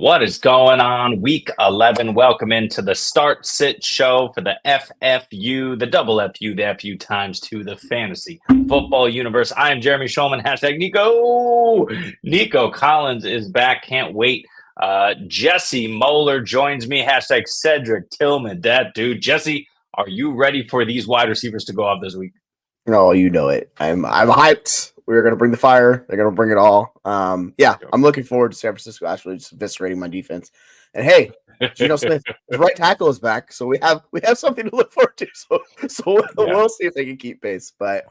What is going on? Week 11. Welcome into the Start Sit Show for the FFU, the double FU, the FU times two, the fantasy football universe. I am Jeremy Schulman, hashtag Nico. Nico Collins is back. Can't wait. Jesse Moeller joins me, hashtag Cedric Tillman. That dude. Jesse, are you ready for these wide receivers to go off this week? No, you know it. I'm hyped. We're gonna bring the fire. They're gonna bring it all. Yeah, I'm looking forward to San Francisco actually just eviscerating my defense. And hey, Geno Smith, his right tackle is back, so we have something to look forward to. So we'll see if they can keep pace. But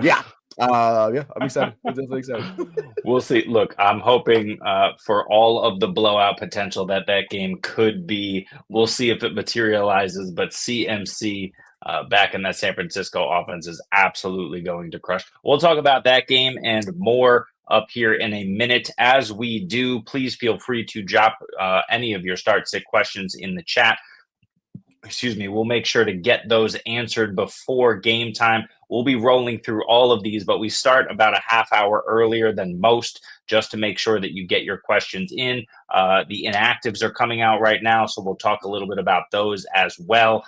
yeah, I'm excited. I'm definitely excited. We'll see. Look, I'm hoping for all of the blowout potential that game could be. We'll see if it materializes. But CMC back in that San Francisco offense is absolutely going to crush. We'll talk about that game and more up here in a minute. As we do, please feel free to drop any of your start sit questions in the chat. Excuse me. We'll make sure to get those answered before game time. We'll be rolling through all of these, but we start about a half hour earlier than most just to make sure that you get your questions in. The inactives are coming out right now, so we'll talk a little bit about those as well.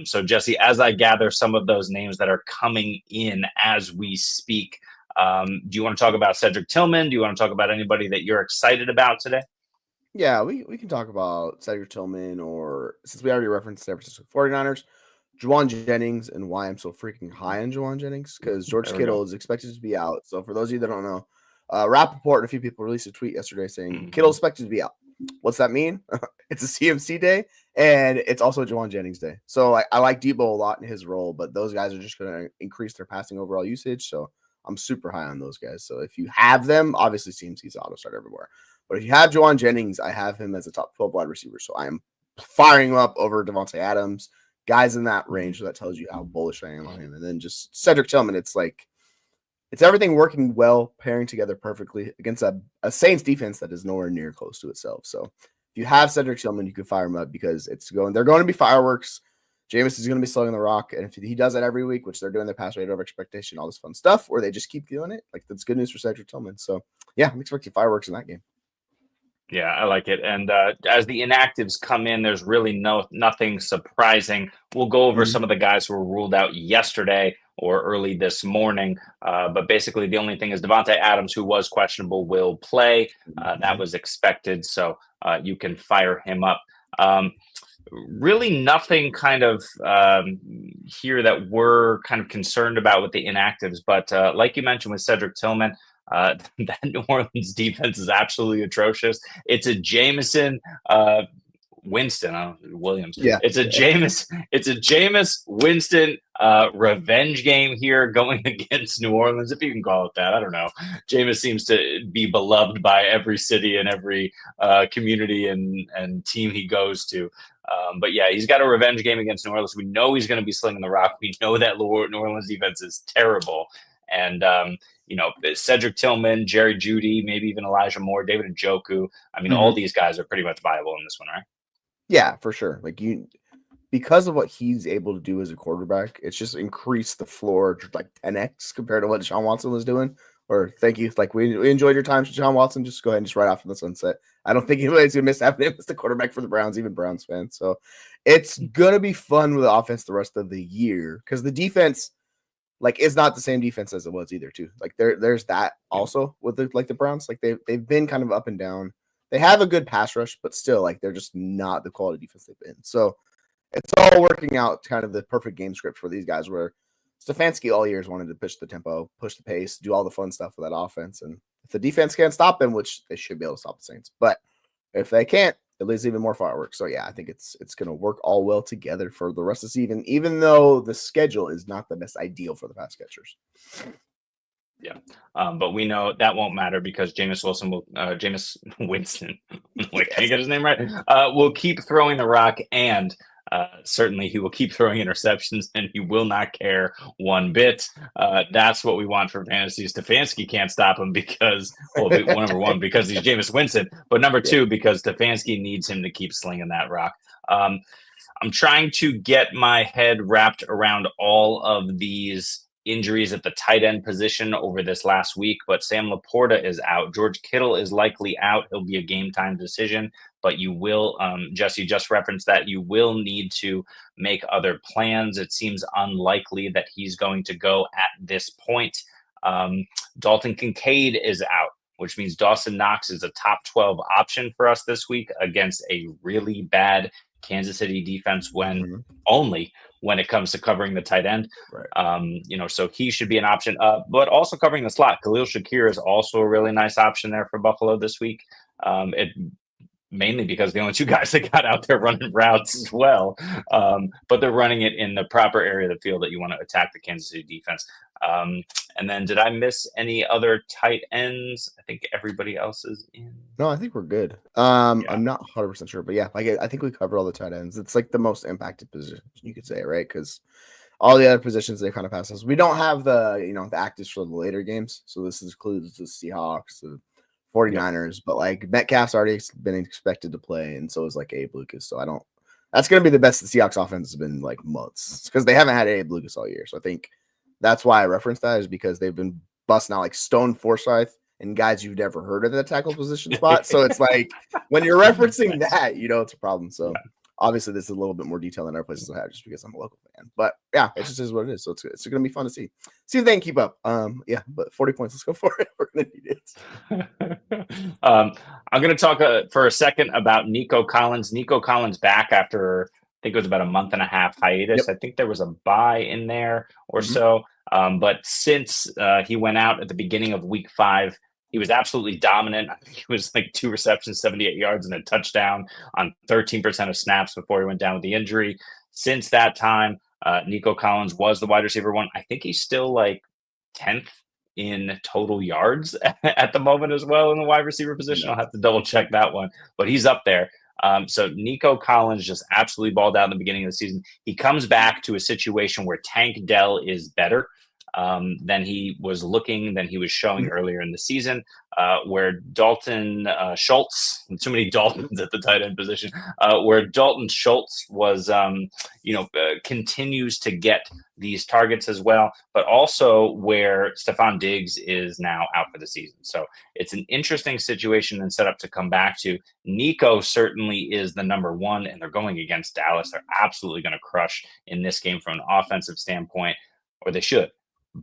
So, Jesse, as I gather some of those names that are coming in as we speak, do you want to talk about Cedric Tillman? Do you want to talk about anybody that you're excited about today? Yeah, we can talk about Cedric Tillman, or since we already referenced San Francisco 49ers, Juwan Jennings, and why I'm so freaking high on Juwan Jennings, because George Kittle is expected to be out. So for those of you that don't know, Rappaport and a few people released a tweet yesterday saying Kittle expected to be out. What's that mean? It's a CMC day, and it's also Juwan Jennings day. So I like Debo a lot in his role, but those guys are just going to increase their passing overall usage. So I'm super high on those guys. So if you have them, obviously CMC's auto start everywhere. But if you have Juwan Jennings, I have him as a top 12 wide receiver. So I am firing him up over Devontae Adams, guys in that range. So that tells you how bullish I am on him. And then just Cedric Tillman, it's everything working well, pairing together perfectly against a Saints defense that is nowhere near close to itself. So if you have Cedric Tillman, you can fire him up because they're going to be fireworks. Jameis is going to be slowing the rock. And if he does that every week, which they're doing their pass rate over expectation, all this fun stuff, or they just keep doing it, that's good news for Cedric Tillman. So yeah, I'm expecting fireworks in that game. Yeah, I like it. And as the inactives come in, there's really nothing surprising. We'll go over some of the guys who were ruled out yesterday or early this morning. But basically, the only thing is Devontae Adams, who was questionable, will play. That was expected. So you can fire him up. Really nothing kind of here that we're kind of concerned about with the inactives. But like you mentioned with Cedric Tillman, that New Orleans defense is absolutely atrocious. It's a Jameson Winston Williams. Yeah, it's a Jameis Winston revenge game here going against New Orleans, if you can call it that. I don't know. Jameis seems to be beloved by every city and every community and team he goes to. But yeah, he's got a revenge game against New Orleans. We know he's going to be slinging the rock. We know that New Orleans defense is terrible. And, Cedric Tillman, Jerry Jeudy, maybe even Elijah Moore, David Njoku. I mean, all these guys are pretty much viable in this one, right? Yeah, for sure. Because of what he's able to do as a quarterback, it's just increased the floor 10x compared to what Deshaun Watson was doing. Or thank you. We enjoyed your time, Deshaun Watson. Just go ahead and just ride off in the sunset. I don't think anybody's going to miss having him as the quarterback for the Browns, even Browns fans. So it's going to be fun with the offense the rest of the year because the defense – it's not the same defense as it was either, too. There's that also with the Browns. They've been kind of up and down. They have a good pass rush, but still, they're just not the quality defense they've been. So it's all working out kind of the perfect game script for these guys where Stefanski all years wanted to push the tempo, push the pace, do all the fun stuff with that offense. And if the defense can't stop them, which they should be able to stop the Saints, but if they can't, it leaves even more fireworks. So yeah, I think it's going to work all well together for the rest of the season, even though the schedule is not the best ideal for the pass catchers. Yeah, but we know that won't matter because Jameis Winston, wait, can you get his name right? Will keep throwing the rock, and certainly he will keep throwing interceptions, and he will not care one bit. That's what we want for fantasy. Stefanski can't stop him because, number one, because he's Jameis Winston, but number two, because Stefanski needs him to keep slinging that rock. I'm trying to get my head wrapped around all of these injuries at the tight end position over this last week, but Sam Laporta is out. George Kittle is likely out. He'll be a game time decision. but you will, Jesse just referenced that you will need to make other plans. It seems unlikely that he's going to go at this point. Dalton Kincaid is out, which means Dawson Knox is a top 12 option for us this week against a really bad Kansas City defense only when it comes to covering the tight end. Right. So he should be an option. But also covering the slot, Khalil Shakir is also a really nice option there for Buffalo this week. Mainly because the only two guys that got out there running routes as well. But they're running it in the proper area of the field that you want to attack the Kansas City defense. And then did I miss any other tight ends? I think everybody else is in. No, I think we're good. I'm not 100% sure, but yeah, I think we covered all the tight ends. It's like the most impacted position, you could say, right? Because all the other positions they kind of pass us. We don't have the actives for the later games. So this includes the Seahawks, the 49ers, but like Metcalf's already been expected to play, and so is like Abe Lucas. So that's going to be the best the Seahawks offense has been like months, because they haven't had Abe Lucas all year. So I think that's why I referenced that, is because they've been busting out like Stone Forsyth and guys you've never heard of in the tackle position spot. So it's like when you're referencing that, it's a problem. So obviously this is a little bit more detail than other places I have, just because I'm a local fan. But yeah, it just is what it is. So it's going to be fun to see if they can keep up. But 40 points, let's go for it. We're going to need it. I'm going to talk for a second about Nico Collins. Nico Collins back after, I think it was about a month and a half hiatus. I think there was a bye in there or so. But since he went out at the beginning of week 5, he was absolutely dominant. I think he was like 2 receptions, 78 yards, and a touchdown on 13% of snaps before he went down with the injury. Since that time, Nico Collins was the wide receiver 1. I think he's still like 10th in total yards at the moment as well in the wide receiver position. I'll have to double check that one, but he's up there. So Nico Collins just absolutely balled out in the beginning of the season. He comes back to a situation where Tank Dell is better than he was showing earlier in the season, where Dalton Schultz, too many Daltons at the tight end position, where Dalton Schultz was, continues to get these targets as well, but also where Stephon Diggs is now out for the season. So it's an interesting situation and setup to come back to. Nico certainly is the number 1, and they're going against Dallas. They're absolutely going to crush in this game from an offensive standpoint, or they should.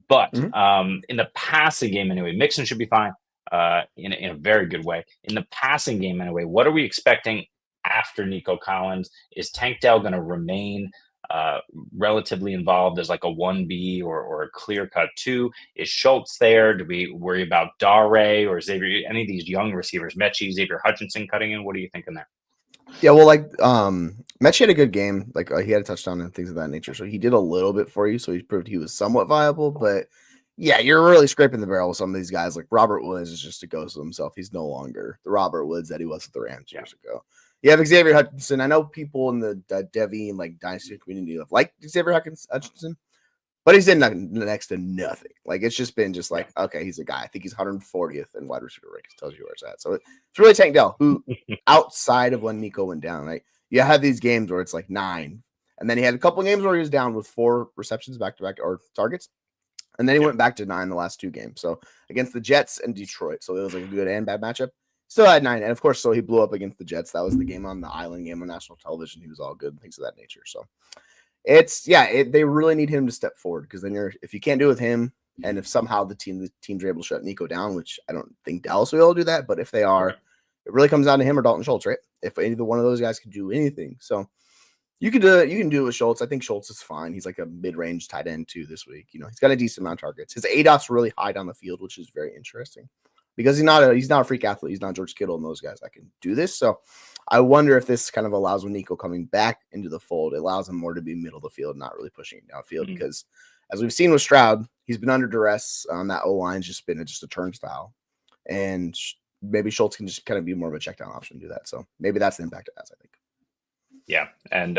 But in the passing game anyway, Mixon should be fine in a very good way. In the passing game anyway, what are we expecting after Nico Collins? Is Tank Dell going to remain relatively involved as like a 1B or a clear-cut 2? Is Schultz there? Do we worry about Dare or Xavier, any of these young receivers, Mechie, Xavier Hutchinson cutting in? What are you thinking there? Yeah, well, like Mechie had a good game. Like he had a touchdown and things of that nature. So he did a little bit for you. So he proved he was somewhat viable. But yeah, you're really scraping the barrel with some of these guys. Like Robert Woods is just a ghost of himself. He's no longer the Robert Woods that he was at the Rams years ago. You have Xavier Hutchinson. I know people in the Devy and like Dynasty community like Xavier Hutchinson, but he's in next to nothing. Like it's just been like, okay, he's a guy. I think he's 140th in wide receiver rankings. Tells you where it's at. So it's really Tank Dell, who outside of when Nico went down, right? You have these games where it's like 9, and then he had a couple games where he was down with 4 receptions back to back or targets, and then he went back to 9 the last 2 games. So against the Jets and Detroit, so it was like a good and bad matchup. Still had 9, and of course, so he blew up against the Jets. That was the game on the island, game on national television. He was all good, things of that nature. So they really need him to step forward, because then if you can't do it with him, and if somehow the teams are able to shut Nico down, which I don't think Dallas will be able to do that, but if they are, it really comes down to him or Dalton Schultz, right? If either one of those guys can do anything, so you can do it with Schultz. I think Schultz is fine. He's like a mid-range tight end too this week. He's got a decent amount of targets. His ADOT's really high down the field, which is very interesting, because he's not a freak athlete. He's not George Kittle and those guys that can do this. So I wonder if this kind of allows, with Nico coming back into the fold, it allows him more to be middle of the field, not really pushing it downfield. Because as we've seen with Stroud, he's been under duress. That O-line's just been just a turnstile. And maybe Schultz can just kind of be more of a check down option to do that. So maybe that's the impact it has, I think. Yeah. And,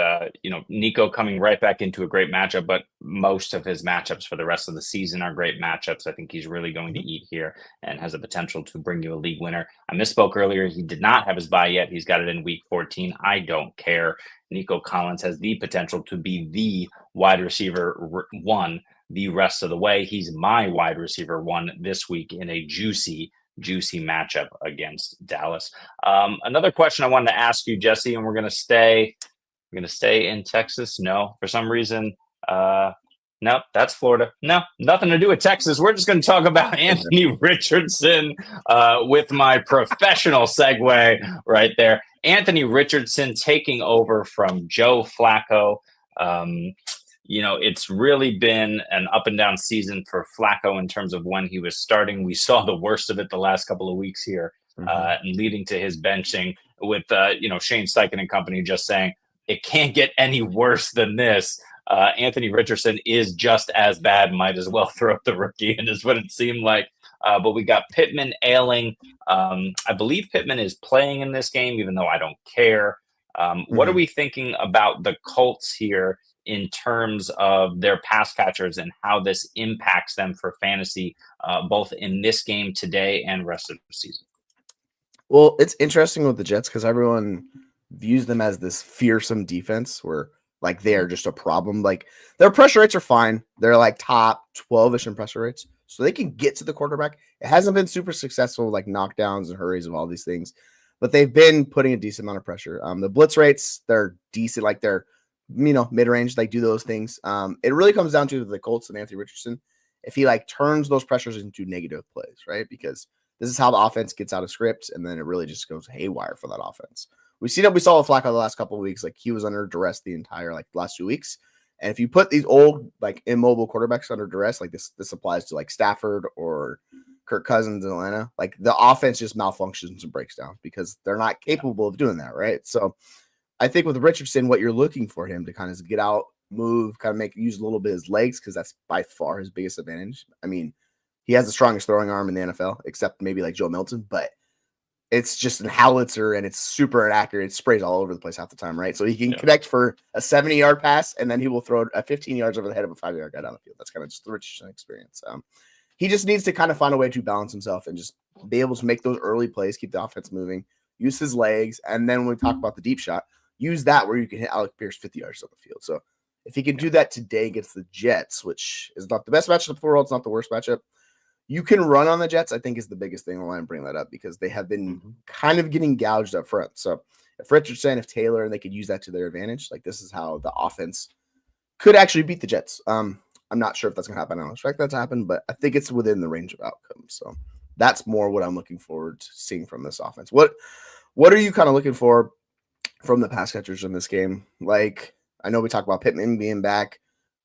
Nico coming right back into a great matchup, but most of his matchups for the rest of the season are great matchups. I think he's really going to eat here and has the potential to bring you a league winner. I misspoke earlier. He did not have his bye yet. He's got it in week 14. I don't care. Nico Collins has the potential to be the wide receiver 1 the rest of the way. He's my wide receiver 1 this week in a juicy juicy matchup against Dallas. Another question I wanted to ask you, Jesse, and we're going to stay in Texas. No, for some reason, no, that's Florida. No, nothing to do with Texas. We're just going to talk about Anthony Richardson with my professional segue right there. Anthony Richardson taking over from Joe Flacco. It's really been an up and down season for Flacco in terms of when he was starting. We saw the worst of it the last couple of weeks here, leading to his benching with, Shane Steichen and company just saying, it can't get any worse than this. Anthony Richardson is just as bad, might as well throw up the rookie, and is what it seemed like. But we got Pittman ailing. I believe Pittman is playing in this game, even though I don't care. What are we thinking about the Colts here in terms of their pass catchers and how this impacts them for fantasy, both in this game today and rest of the season? Well, it's interesting with the Jets because everyone views them as this fearsome defense where like they're just a problem. Like their pressure rates are fine. They're like top 12-ish in pressure rates. So they can get to the quarterback. It hasn't been super successful, like knockdowns and hurries of all these things, but they've been putting a decent amount of pressure. The blitz rates, they're decent, like they're, mid-range, like do those things. It really comes down to the Colts and Anthony Richardson. If he like turns those pressures into negative plays, right? Because this is how the offense gets out of script, and then it really just goes haywire for that offense. We saw with Flacco the last couple of weeks, like he was under duress the entire last 2 weeks. And if you put these old like immobile quarterbacks under duress, like this applies to like Stafford or Kirk Cousins in Atlanta, like the offense just malfunctions and breaks down because they're not capable of doing that, right? So I think with Richardson, what you're looking for him to kind of get out, move, kind of use a little bit of his legs because that's by far his biggest advantage. I mean, he has the strongest throwing arm in the NFL, except maybe like Joe Milton, but it's just an howitzer and it's super inaccurate. It sprays all over the place half the time, right? So he can connect for a 70-yard pass and then he will throw a 15 yards over the head of a 5-yard guy down the field. That's kind of just the Richardson experience. He just needs to kind of find a way to balance himself and just be able to make those early plays, keep the offense moving, use his legs. And then when we talk about the deep shot, use that where you can hit Alec Pierce 50 yards on the field. So if he can do that today against the Jets, which is not the best matchup in the world, it's not the worst matchup. You can run on the Jets, I think, is the biggest thing. Why I'm bringing that up because they have been kind of getting gouged up front. So if Richardson, if Taylor, and they could use that to their advantage, like this is how the offense could actually beat the Jets. I'm not sure if that's going to happen. I don't expect that to happen, but I think it's within the range of outcomes. So that's more what I'm looking forward to seeing from this offense. What are you kind of looking for from the pass catchers in this game? Like, I know we talked about Pittman being back.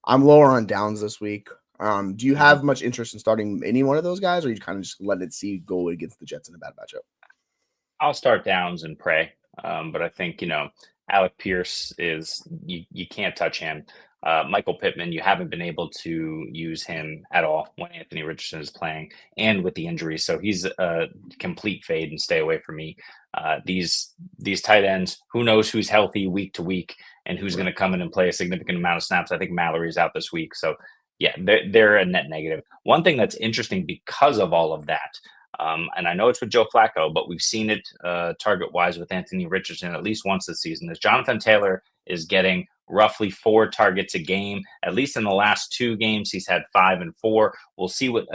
I'm lower on Downs this week. Do you have much interest in starting any one of those guys, or you kind of just let it go against the Jets in a bad matchup? I'll start Downs and pray. But I think, Alec Pierce is, you can't touch him. Michael Pittman, you haven't been able to use him at all when Anthony Richardson is playing and with the injuries. So he's a complete fade and stay away from me. These tight ends, who knows who's healthy week to week and who's going to come in and play a significant amount of snaps. I think Mallory's out this week. So yeah, they're a net negative. One thing that's interesting because of all of that, and I know it's with Joe Flacco, but we've seen it target-wise with Anthony Richardson at least once this season, is Jonathan Taylor is getting roughly 4 targets a game. At least in the last 2 games, he's had 5 and 4. We'll see what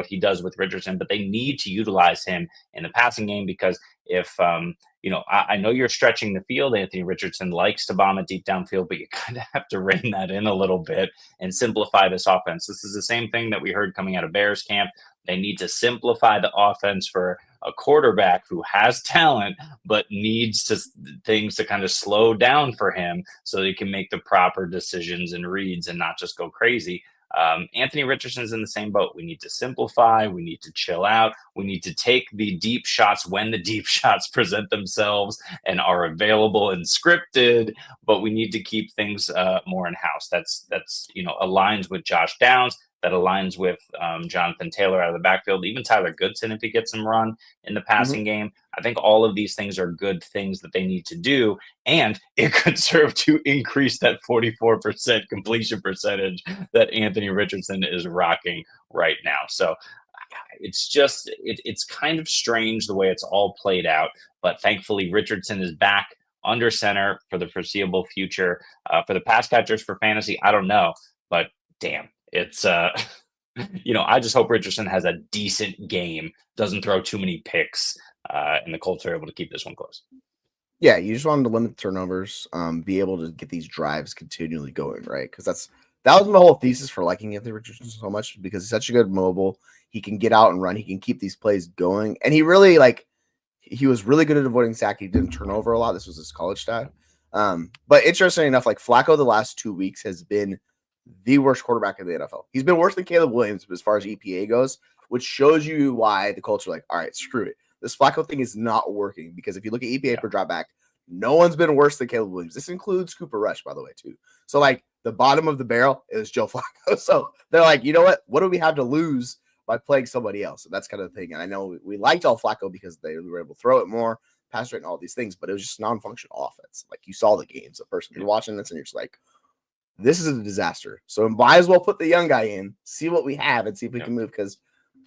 he does with Richardson, but they need to utilize him in the passing game because if I know you're stretching the field. Anthony Richardson likes to bomb it deep downfield, but you kind of have to rein that in a little bit and simplify this offense. This is the same thing that we heard coming out of Bears camp. They need to simplify the offense for a quarterback who has talent, but needs things to kind of slow down for him so he can make the proper decisions and reads and not just go crazy. Anthony Richardson's in the same boat. We need to simplify. We need to chill out. We need to take the deep shots when the deep shots present themselves and are available and scripted, but we need to keep things more in-house. That's aligns with Josh Downs. That aligns with Jonathan Taylor out of the backfield, even Tyler Goodson if he gets some run in the passing game. I think all of these things are good things that they need to do, and it could serve to increase that 44% completion percentage that Anthony Richardson is rocking right now. So it's just it's kind of strange the way it's all played out, but thankfully Richardson is back under center for the foreseeable future. For the pass catchers for fantasy, I don't know, but damn. It's I just hope Richardson has a decent game, doesn't throw too many picks, and the Colts are able to keep this one close. Yeah, you just want him to limit the turnovers, be able to get these drives continually going, right? Because that was my whole thesis for liking Anthony Richardson so much, because he's such a good mobile. He can get out and run. He can keep these plays going, and he really he was really good at avoiding sack. He didn't turn over a lot. This was his college stat. But interesting enough, like Flacco, the last 2 weeks has been the worst quarterback in the NFL. He's been worse than Caleb Williams as far as EPA goes, which shows you why the Colts are like, all right, screw it. This Flacco thing is not working, because if you look at EPA per dropback, no one's been worse than Caleb Williams. This includes Cooper Rush, by the way, too. So, like, the bottom of the barrel is Joe Flacco. So they're like, you know what do we have to lose by playing somebody else? And that's kind of the thing. And I know we liked all Flacco because they were able to throw it more, pass rate, and all these things, but it was just non-functional offense. Like, you saw the games. The person you're watching this, and you're just like, this is a disaster. So might as well put the young guy in, see what we have, and see if we can move, because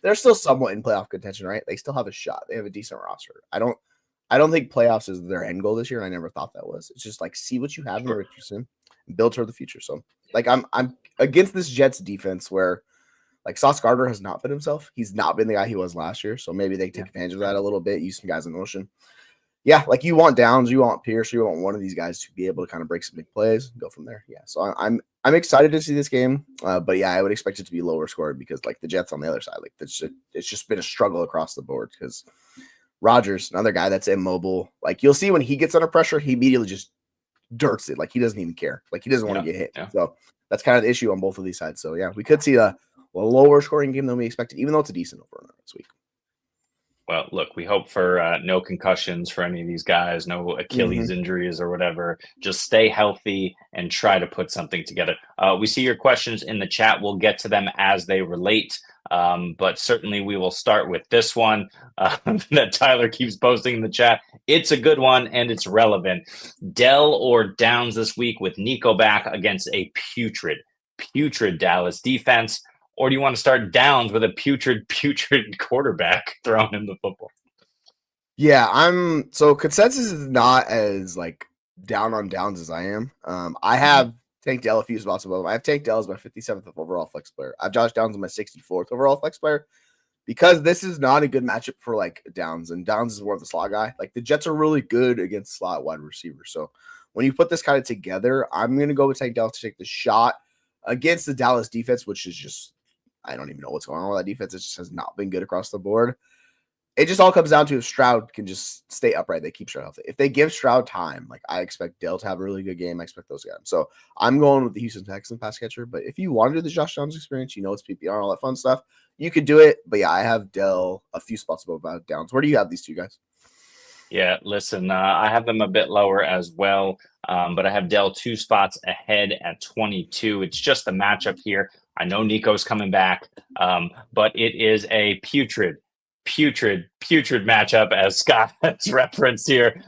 they're still somewhat in playoff contention, right? They still have a shot. They have a decent roster. I don't think playoffs is their end goal this year, and I never thought that was. It's just like, see what you have in Richardson and build toward the future. So, like, I'm against this Jets defense where, like, Sauce Gardner has not been himself. He's not been the guy he was last year. So maybe they take advantage of that a little bit, use some guys in motion. Yeah, like, you want Downs, you want Pierce, you want one of these guys to be able to kind of break some big plays and go from there. Yeah, so I'm excited to see this game, but yeah, I would expect it to be lower scored, because, like, the Jets on the other side, like, it's just been a struggle across the board, because Rodgers, another guy that's immobile, like, you'll see when he gets under pressure, he immediately just dirts it, like, he doesn't even care, like, he doesn't want to get hit. So that's kind of the issue on both of these sides. So yeah, we could see a lower scoring game than we expected, even though it's a decent over this week. Well, look, we hope for no concussions for any of these guys, no Achilles injuries or whatever. Just stay healthy and try to put something together. We see your questions in the chat. We'll get to them as they relate. But certainly we will start with this one that Tyler keeps posting in the chat. It's a good one, and it's relevant. Dell or Downs this week with Nico back against a putrid Dallas defense? Or do you want to start Downs with a putrid quarterback throwing him the football? Yeah, so consensus is not as, like, down on Downs as I am. I have Tank Dell a few spots above him. I have Tank Dell as my 57th overall flex player. I have Josh Downs as my 64th overall flex player, because this is not a good matchup for, like, Downs, and Downs is more of the slot guy. Like, the Jets are really good against slot wide receivers. So when you put this kind of together, I'm going to go with Tank Dell to take the shot against the Dallas defense, which is just, I don't even know what's going on with that defense. It just has not been good across the board. It just all comes down to if Stroud can just stay upright. They keep Stroud healthy. If they give Stroud time, like, I expect Dell to have a really good game. I expect those guys. So I'm going with the Houston Texans pass catcher. But if you want to do the Josh Downs experience, it's PPR, all that fun stuff, you could do it. But yeah, I have Dell a few spots above Downs. Where do you have these two guys? Yeah, listen, I have them a bit lower as well, but I have Dell 2 spots ahead at 22. It's just the matchup here. I know Nico's coming back, but it is a putrid matchup, as Scott has referenced here,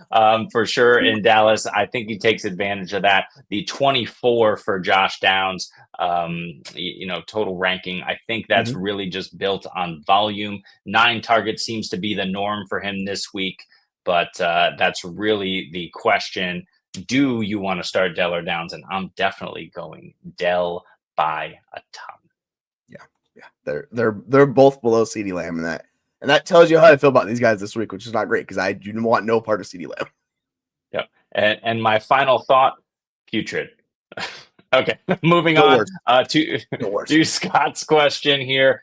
for sure in Dallas. I think he takes advantage of that. The 24 for Josh Downs, total ranking, I think that's really just built on volume. 9 targets seems to be the norm for him this week, but that's really the question. Do you want to start Dell or Downs? And I'm definitely going Dell by a ton. Yeah, they're both below CeeDee Lamb in that. And that tells you how I feel about these guys this week, which is not great, because I do want no part of CeeDee Lamb. Yep. And my final thought, putrid. Okay, moving on to Scott's question here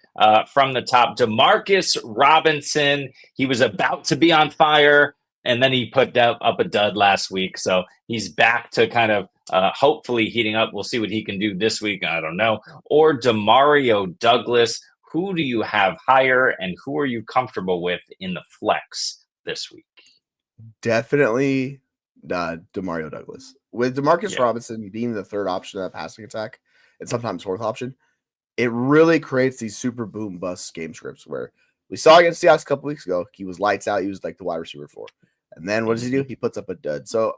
from the top. Demarcus Robinson, he was about to be on fire, and then he put up a dud last week. So he's back to kind of hopefully heating up. We'll see what he can do this week. I don't know. Or Demario Douglas. Who do you have higher, and who are you comfortable with in the flex this week? Definitely Demario Douglas. With Demarcus Robinson being the third option of that passing attack, and sometimes fourth option, it really creates these super boom bust game scripts where we saw against Seahawks a couple weeks ago. He was lights out. He was like the wide receiver 4. And then what does he do? He puts up a dud. So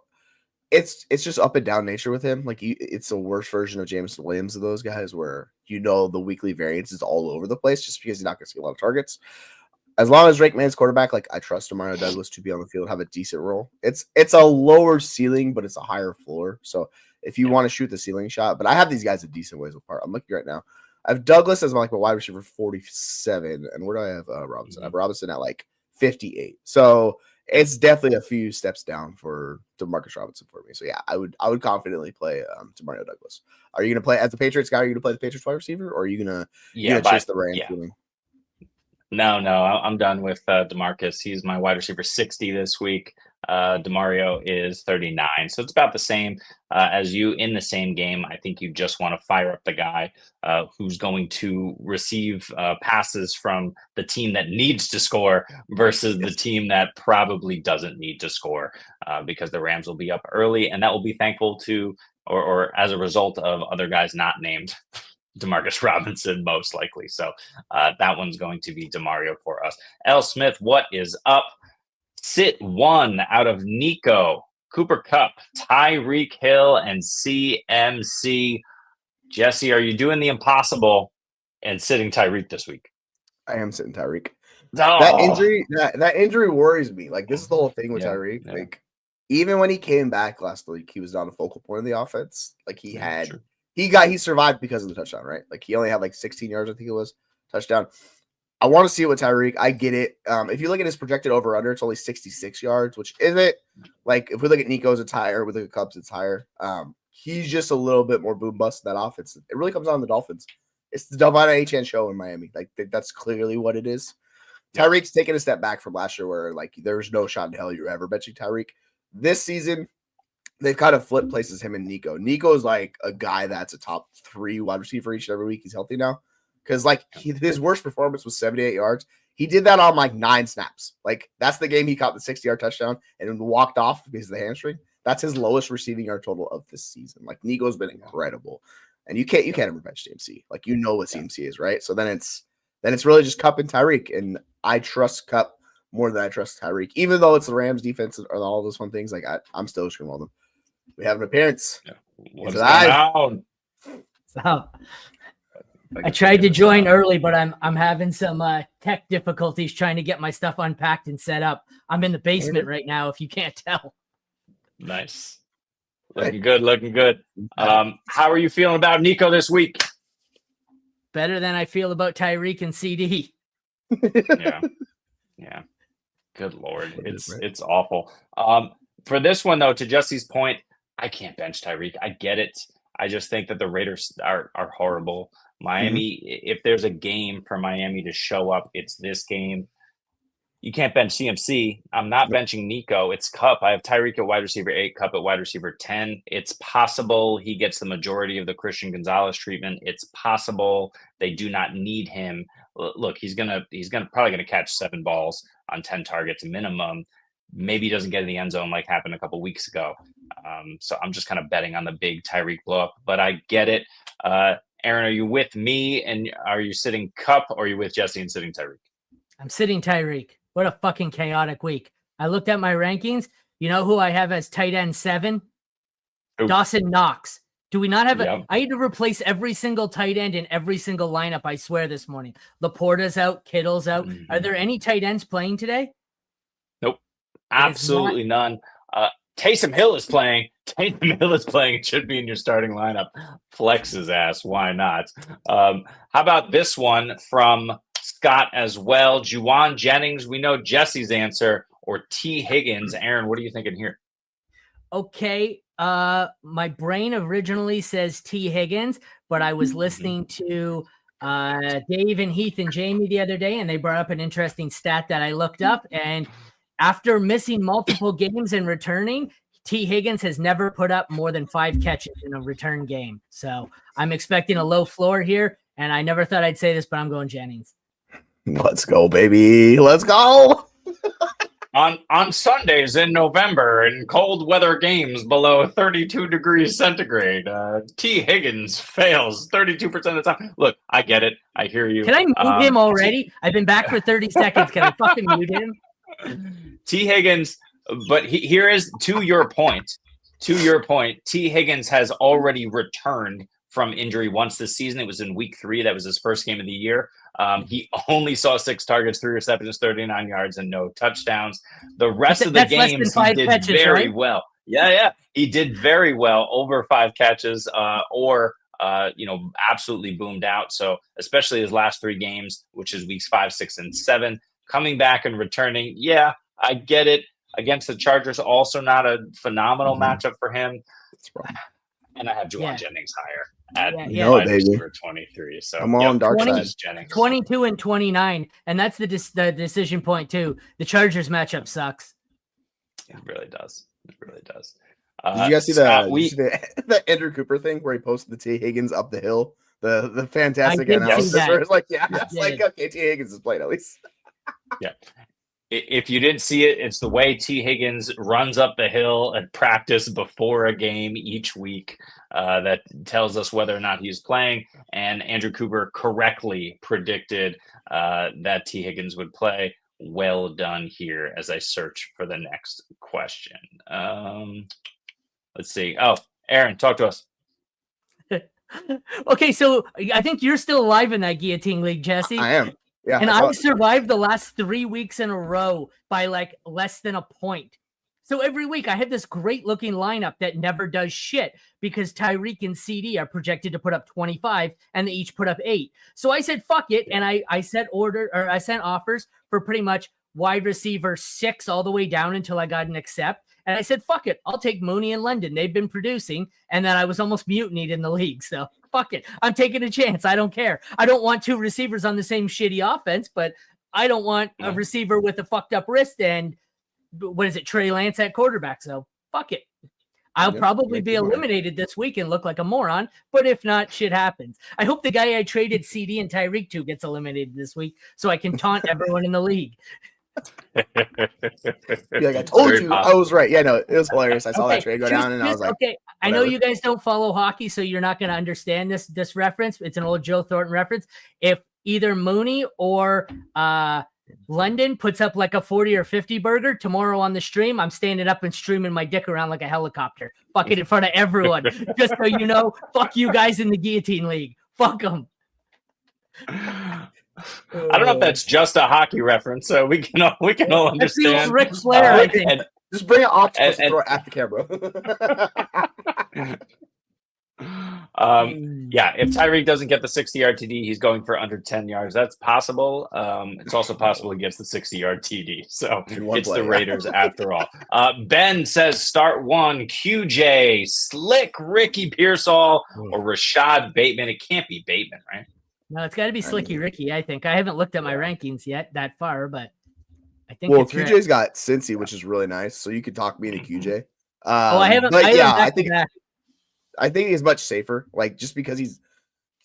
it's just up and down nature with him. Like, it's a worse version of Jameson Williams of those guys, where the weekly variance is all over the place just because he's not going to see a lot of targets. As long as Drake May's quarterback, like, I trust Demario Douglas to be on the field, have a decent role. It's a lower ceiling, but it's a higher floor. So if you want to shoot the ceiling shot, but I have these guys a decent ways apart. I'm looking right now. I have Douglas as my wide receiver 47. And where do I have Robinson? I have Robinson at like 58. So it's definitely a few steps down for Demarcus Robinson for me. So yeah, I would confidently play Demario Douglas. Are you gonna play as the Patriots guy? Are you gonna play the Patriots wide receiver, or are you gonna chase the Rams? Yeah. No, I'm done with Demarcus. He's my wide receiver 60 this week. Demario is 39. So it's about the same as you in the same game. I think you just want to fire up the guy who's going to receive passes from the team that needs to score versus the team that probably doesn't need to score because the Rams will be up early, and that will be thankful to or as a result of other guys not named Demarcus Robinson, most likely. So that one's going to be Demario for us. L. Smith, what is up? Sit one out of Nico, Cooper Kupp, Tyreek Hill, and CMC. Jesse, are you doing the impossible and sitting Tyreek this week? I am sitting Tyreek. Oh. That injury worries me. Like, this is the whole thing with Tyreek. Yeah. Like, even when he came back last week, he was not a focal point of the offense. Like, he survived because of the touchdown, right? Like, he only had like 16 yards, I think it was, touchdown. I want to see it with Tyreek. I get it. If you look at his projected over-under, it's only 66 yards, which isn't like, if we look at Nico's, it's higher. We look at Kupp's, it's higher. He's just a little bit more boom bust in that offense. It really comes on the Dolphins. It's the Devon Achane show in Miami. Like, that's clearly what it is. Tyreek's taken a step back from last year where, like, there's no shot in hell you're ever benching Tyreek. This season, they've kind of flipped places, him and Nico. Nico's like a guy that's a top 3 wide receiver each and every week. He's healthy now. Because, like, his worst performance was 78 yards. He did that on, like, 9 snaps. Like, that's the game he caught the 60-yard touchdown and walked off because of the hamstring. That's his lowest receiving yard total of this season. Like, Nico's been incredible. And you can't ever bench CMC. Like, you know what CMC is, right? So then it's really just Kupp and Tyreek. And I trust Kupp more than I trust Tyreek. Even though it's the Rams defense and all those fun things, like, I'm still screaming on them. We have an appearance. Yeah. What's going on? I tried to join early, but I'm having some tech difficulties trying to get my stuff unpacked and set up. I'm in the basement right now, if you can't tell. Nice. Looking good. How are you feeling about Nico this week? Better than I feel about Tyreek and CD. Yeah. Good Lord. It's awful. For this one, though, to Jesse's point, I can't bench Tyreek. I get it. I just think that the Raiders are horrible. Miami, if there's a game for Miami to show up, it's this game. You can't bench CMC. I'm not benching Nico. It's Kupp. I have Tyreek at wide receiver 8, Kupp at wide receiver 10. It's possible he gets the majority of the Christian Gonzalez treatment. It's possible they do not need him. Look, he's probably gonna catch 7 balls on 10 targets minimum. Maybe he doesn't get in the end zone like happened a couple weeks ago. So I'm just kind of betting on the big Tyreek blow up. But I get it. Aaron, are you with me and are you sitting Kupp or are you with Jesse and sitting Tyreek? I'm sitting Tyreek. What a fucking chaotic week. I looked at my rankings. You know who I have as tight end 7? Ooh. Dawson Knox. Do we not have I had to replace every single tight end in every single lineup, I swear, this morning. Laporta's out, Kittle's out. Are there any tight ends playing today? Nope. Absolutely none. Taysom Hill is playing. It should be in your starting lineup. Flex his ass. Why not? How about this one from Scott as well? Juwan Jennings. We know Jesse's answer. Or T. Higgins. Aaron, what are you thinking here? Okay. My brain originally says T. Higgins, but I was listening to Dave and Heath and Jamie the other day, and they brought up an interesting stat that I looked up. And after missing multiple games and returning, T. Higgins has never put up more than 5 catches in a return game. So I'm expecting a low floor here, and I never thought I'd say this, but I'm going Jennings. Let's go, baby. Let's go. On Sundays in November in cold weather games below 32 degrees centigrade, T. Higgins fails 32% of the time. Look, I get it. I hear you. Can I mute him already? I've been back for 30 seconds. Can I fucking mute him? T. Higgins, but here is to your point, T. Higgins has already returned from injury once this season. It was in week 3. That was his first game of the year. He only saw 6 targets, 3 receptions, 39 yards, and no touchdowns. The rest of the games he did catches, very well. Yeah. He did very well, over 5 catches or absolutely boomed out. So especially his last 3 games, which is weeks 5, 6, and 7, coming back and returning. Yeah, I get it. Against the Chargers, also not a phenomenal matchup for him. And I have Juwan Jennings higher at wide receiver 23. So I'm on dark side. 22 and 29, and that's the decision point too. The Chargers matchup sucks. It really does. It really does. Did you guys see the Andrew Cooper thing where he posted the T. Higgins up the hill? The fantastic analysis where it's like, okay, T. Higgins is playing at least. Yeah. If you didn't see it, it's the way T. Higgins runs up the hill at practice before a game each week that tells us whether or not he's playing. And Andrew Cooper correctly predicted that T. Higgins would play. Well done here as I search for the next question. Let's see. Oh, Aaron, talk to us. Okay, so I think you're still alive in that guillotine league, Jesse. I am. Yeah, and I survived the last 3 weeks in a row by like less than a point. So every week I have this great looking lineup that never does shit because Tyreek and CD are projected to put up 25 and they each put up 8. So I said, fuck it. And I sent offers for pretty much wide receiver 6 all the way down until I got an accept. And I said, fuck it. I'll take Mooney and London. They've been producing. And then I was almost mutinied in the league. So fuck it. I'm taking a chance. I don't care. I don't want 2 receivers on the same shitty offense, but I don't want a receiver with a fucked up wrist and Trey Lance at quarterback. So fuck it. I'll probably be eliminated this week and look like a moron. But if not, shit happens. I hope the guy I traded CD and Tyreek to gets eliminated this week so I can taunt everyone in the league. I told you I was right. Yeah, no, it was hilarious. I saw that trade go down and I was like, okay, I know you guys don't follow hockey, so you're not going to understand this reference. It's an old Joe Thornton reference. If either Mooney or London puts up like a 40 or 50 burger tomorrow on the stream, I'm standing up and streaming my dick around like a helicopter, fucking in front of everyone. Just so you know, fuck you guys in the guillotine league. Fuck them. I don't know if that's just a hockey reference, so we can all understand. Ric Flair, I think. Just bring an octopus and throw it at the camera. If Tyreek doesn't get the 60-yard TD, he's going for under 10 yards. That's possible. It's also possible he gets the 60-yard TD. So it's the Raiders after all. Ben says start 1, QJ, Slick, Ricky Pearsall, or Rashad Bateman. It can't be Bateman, right? No, it's got to be Slicky Ricky, I think. I haven't looked at my rankings yet that far, but I think QJ's got Cincy, which is really nice. So you could talk me into QJ. I haven't. I think he's much safer. Like just because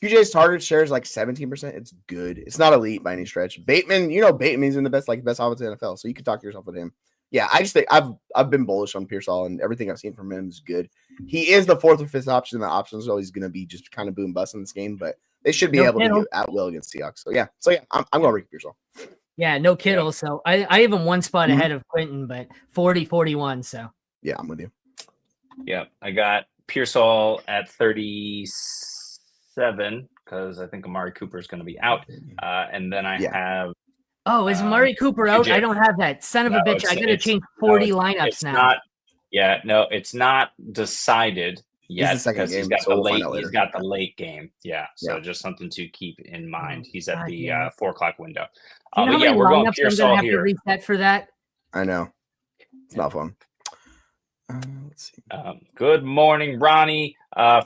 QJ's target share is like 17%. It's good. It's not elite by any stretch. Bateman, Bateman's in the best offense in the NFL. So you could talk to yourself with him. Yeah, I just think I've been bullish on Pearsall and everything I've seen from him is good. He is the 4th or 5th option. The option is always going to be just kind of boom bust in this game, but they should be able to do at will against Seahawks. So yeah, I'm going Ricky Pearsall. Yeah, no Kittle. So I have him one spot ahead of Quentin, but 40-41. So yeah, I'm with you. Yeah, I got Pearsall at 37 because I think Amari Cooper is going to be out, and then I have. Oh, is Amari Cooper out? I don't have that. Son of a bitch! I got to change 40 lineups now. It's not decided. Yes, because he's got the late game. Yeah, so just something to keep in mind. He's at the 4 o'clock window. But yeah, we're going Pearsall here. To reset for that. I know, it's not fun. Let's see. Good morning, Ronnie.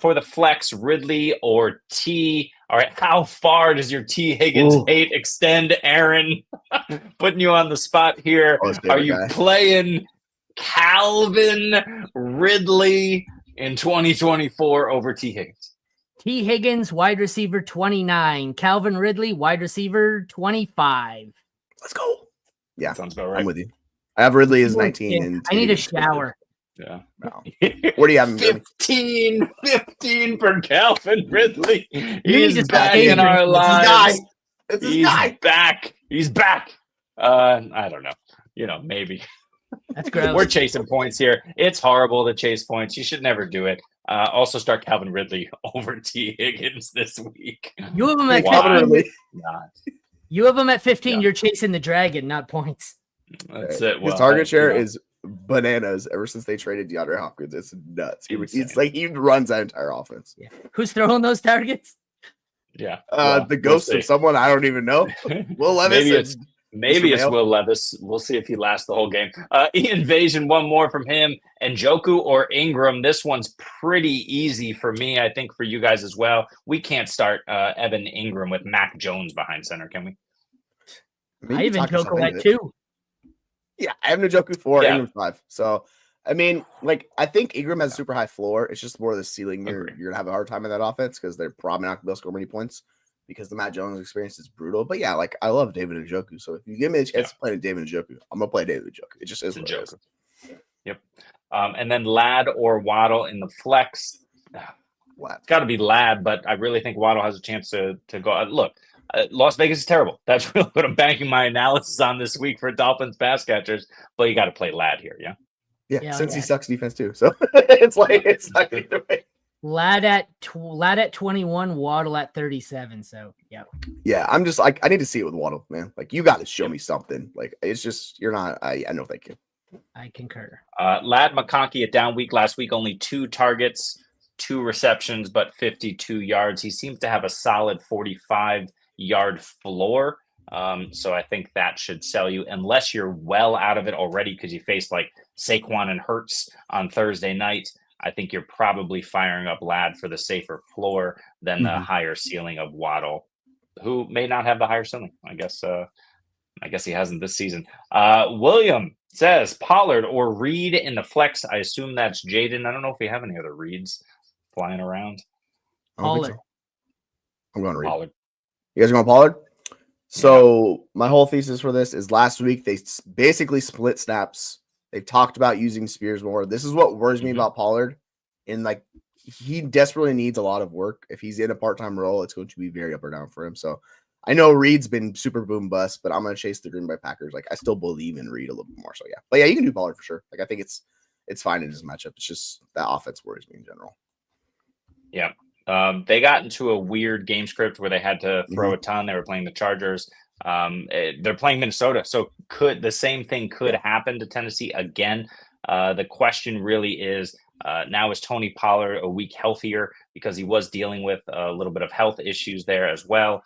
For the flex, Ridley or T. All right, how far does your T. Higgins hate extend, Aaron? Putting you on the spot here. Are you playing Calvin Ridley in 2024 over T. Higgins? T. Higgins, wide receiver 29. Calvin Ridley, wide receiver 25. Let's go. Yeah, sounds about right. I'm with you. I have Ridley as 19. And I need a shower. Yeah. No. What do you have? 15 for Calvin Ridley. He's back in our lives. He's back. He's back. I don't know. Maybe. That's gross. We're chasing points here. It's horrible to chase points. You should never do it. Also start Calvin Ridley over T. Higgins this week. You have him at 15. You have him at 15. Yeah. You're chasing the dragon, not points. That's it. His target share is bananas ever since they traded DeAndre Hopkins. It's nuts. Insane. It's like he runs that entire offense. Yeah. Who's throwing those targets? Yeah. The ghost of someone I don't even know. Will Levis. Maybe it's Will Levis. We'll see if he lasts the whole game. Invasion, one more from him. And Njoku or Ingram. This one's pretty easy for me. I think for you guys as well. We can't start Evan Ingram with Mac Jones behind center, can we? I even Njoku at 2. Yeah, I have Njoku 4, Ingram 5. So, I mean, like, I think Ingram has a super high floor. It's just more of the ceiling. You're going to have a hard time in that offense because they're probably not going to be able to score many points because the Matt Jones experience is brutal. But yeah, like, I love David Njoku. So if you give me a chance to play David Njoku, I'm going to play David Njoku. It just is what it is. Yep. And then Ladd or Waddle in the flex. It's got to be Ladd, but I really think Waddle has a chance to go. Look, Las Vegas is terrible. That's really what I'm banking my analysis on this week for Dolphins pass catchers. But you got to play Ladd here, yeah? Yeah, since he sucks defense too. So it's like it's not either way. Ladd at 21, Waddle at 37. So yeah. Yeah, I'm just like I need to see it with Waddle, man. Like you got to show me something. Like it's just you're not. I know, thank you. I concur. Ladd McConkey, a down week last week, only 2 targets, 2 receptions, but 52 yards. He seems to have a solid 45-yard floor. So I think that should sell you unless you're well out of it already because you faced like Saquon and Hurts on Thursday night. I think you're probably firing up Ladd for the safer floor than the higher ceiling of Waddle, who may not have the higher ceiling. I guess he hasn't this season. William says Pollard or Reed in the flex. I assume that's Jaden. I don't know if we have any other Reeds flying around. Pollard. I'm going Reed. Pollard. You guys are going Pollard? So my whole thesis for this is last week they basically split snaps. They've talked about using Spears more. This is what worries me about Pollard. And like he desperately needs a lot of work. If he's in a part-time role, it's going to be very up or down for him. So I know Reed's been super boom bust, but I'm going to chase the Green Bay Packers. Like I still believe in Reed a little bit more. So yeah, but yeah, you can do Pollard for sure. Like I think it's fine in his matchup. It's just that offense worries me in general. Yeah. They got into a weird game script where they had to throw a ton. They were playing the Chargers. They're playing Minnesota. So could the same thing could happen to Tennessee again? The question really is, now is Tony Pollard a week healthier because he was dealing with a little bit of health issues there as well,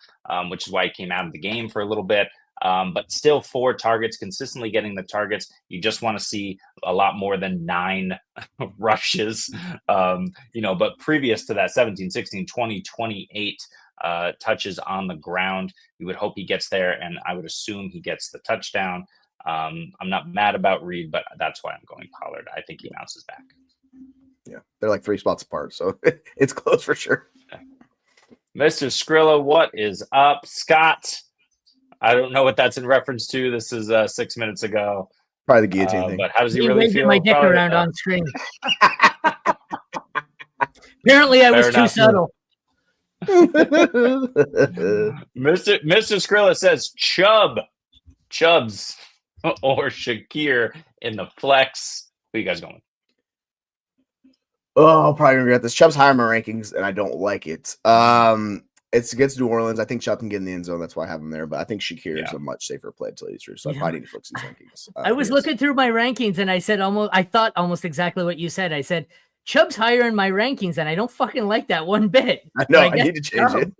which is why he came out of the game for a little bit. But still 4 targets, consistently getting the targets. You just want to see a lot more than 9 rushes, but previous to that 17, 16, 20, 28 touches on the ground, you would hope he gets there. And I would assume he gets the touchdown. I'm not mad about Reed, but that's why I'm going Pollard. I think he bounces back. Yeah, they're like 3 spots apart. So it's close for sure. Mr. Skrilla, what is up? Scott, I don't know what that's in reference to. This is 6 minutes ago. Probably the guillotine thing. But how does he really feel? My dick around on screen. Apparently, I was too subtle. Mr. Skrilla says Chubbs or Shakir in the flex. Who are you guys going? Oh, I'm probably gonna regret this. Chubb's higher in my rankings, and I don't like it. It's against New Orleans. I think Chubb can get in the end zone. That's why I have him there. But I think Shakir is a much safer play until he's through. So I probably need to fix these rankings. I was looking through my rankings, and I thought almost exactly what you said. I said Chubb's higher in my rankings, and I don't fucking like that one bit. I know. I need to change it.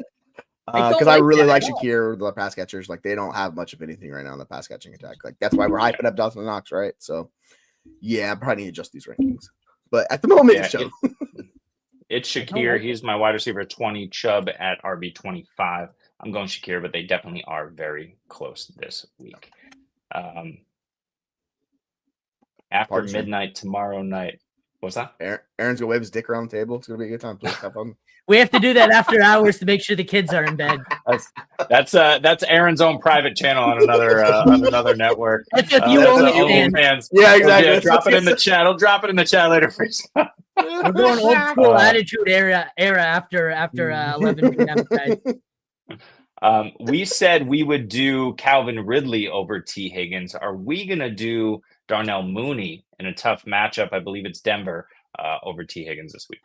Because I really like Shakir, the pass catchers. Like they don't have much of anything right now in the pass catching attack. Like that's why we're hyping up Dawson Knox, right? So yeah, I probably need to adjust these rankings. But at the moment, it's Chubb. It's Shakir. He's my wide receiver 20, Chubb at RB 25. I'm going Shakir, but they definitely are very close this week. After midnight tomorrow night. What's that? Aaron's gonna wave his dick around the table. It's gonna be a good time. Please have fun. We have to do that after hours to make sure the kids are in bed. That's Aaron's own private channel on another network. That's if you only fans. Yeah, exactly. Yeah, drop it in the chat. I'll drop it in the chat later for you. We're going old school attitude era after 11 p.m. guys. We said we would do Calvin Ridley over T. Higgins. Are we gonna do Darnell Mooney in a tough matchup? I believe it's Denver over T. Higgins this week.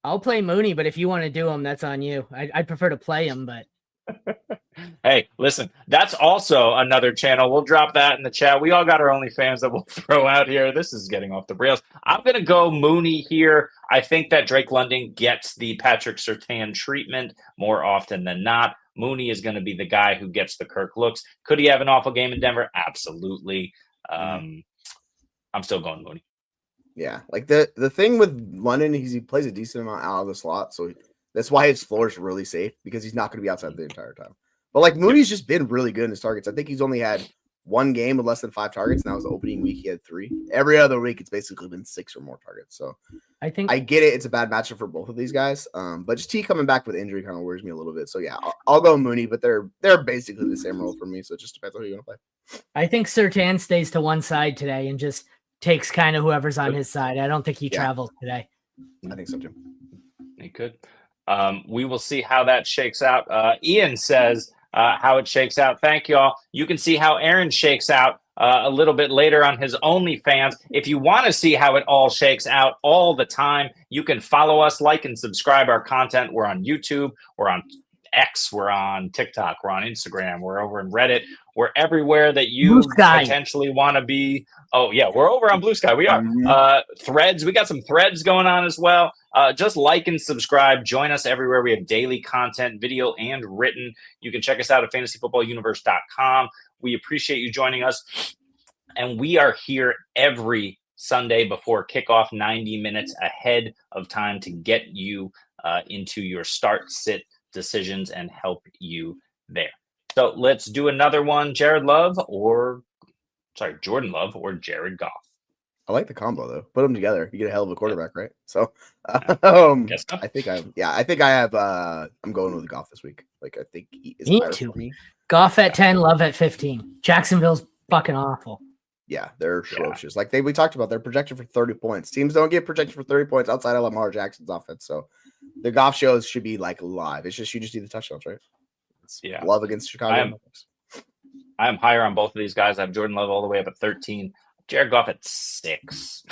I'll play Mooney, but if you want to do him, that's on you. I'd prefer to play him, but Hey, listen, that's also another channel. We'll drop that in the chat. We all got our OnlyFans that we'll throw out here. This is getting off the rails. I'm going to go Mooney here. I think that Drake London gets the Patrick Surtain treatment more often than not. Mooney is going to be the guy who gets the Kirk looks. Could he have an awful game in Denver? Absolutely. I'm still going Mooney. Yeah, like the thing with London is he plays a decent amount out of the slot, so that's why his floor is really safe because he's not going to be outside the entire time. But like Mooney's just been really good in his targets. I think he's only had one game with less than 5 targets, and that was the opening week. He had 3. Every other week, it's basically been 6 or more targets. So I think I get it. It's a bad matchup for both of these guys. But just T coming back with injury kind of worries me a little bit. So yeah, I'll go Mooney, but they're basically the same role for me. So it just depends on who you're gonna play. I think Surtain stays to one side today and just takes kind of whoever's on his side. I don't think he travels today. I think so too. He could. We will see how that shakes out. Ian says how it shakes out. Thank y'all. You can see how Aaron shakes out a little bit later on his OnlyFans. If you want to see how it all shakes out all the time, you can follow us, like, and subscribe our content. We're on YouTube. We're on X. We're on TikTok. We're on Instagram. We're over in Reddit. We're everywhere that you potentially want to be. Oh, yeah, we're over on Blue Sky. We are. Threads. We got some threads going on as well. Just like and subscribe. Join us everywhere. We have daily content, video and written. You can check us out at fantasyfootballuniverse.com. We appreciate you joining us. And we are here every Sunday before kickoff, 90 minutes ahead of time to get you into your start, sit decisions and help you there. So let's do another one. Jordan Love or Jared Goff. I like the combo though. Put them together. You get a hell of a quarterback, right? So I think I have I'm going with Goff this week. Like I think he is higher for me. Goff at 10, Love at 15. Jacksonville's fucking awful. Yeah, they're atrocious. Like we talked about, they're projected for 30 points. Teams don't get projected for 30 points outside of Lamar Jackson's offense. So the Goff shows should be like live. It's just you just need the touchdowns, right? It's Love against Chicago. I am higher on both of these guys. I have Jordan Love all the way up at 13. Jared Goff at 6.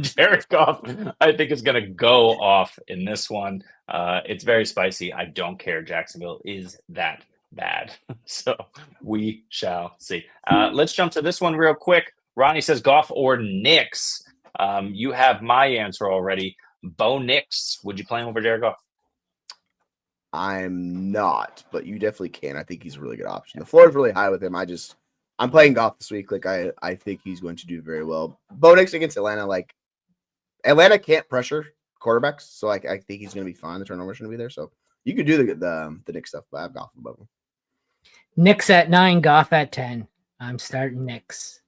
Jared Goff, I think, is going to go off in this one. It's very spicy. I don't care. Jacksonville is that bad. So we shall see. Let's jump to this one real quick. Ronnie says Goff or Nix. You have my answer already. Bo Nix. Would you play him over Jared Goff? I'm not, but you definitely can. I think he's a really good option. The floor is really high with him. I'm playing Goff this week. Like I think he's going to do very well. Bo Nix against Atlanta. Like Atlanta can't pressure quarterbacks, so I think he's going to be fine. The turnovers going to be there, so you could do the Nix stuff. But I have Goff above him. Nix at 9, Goff at 10. I'm starting Nix.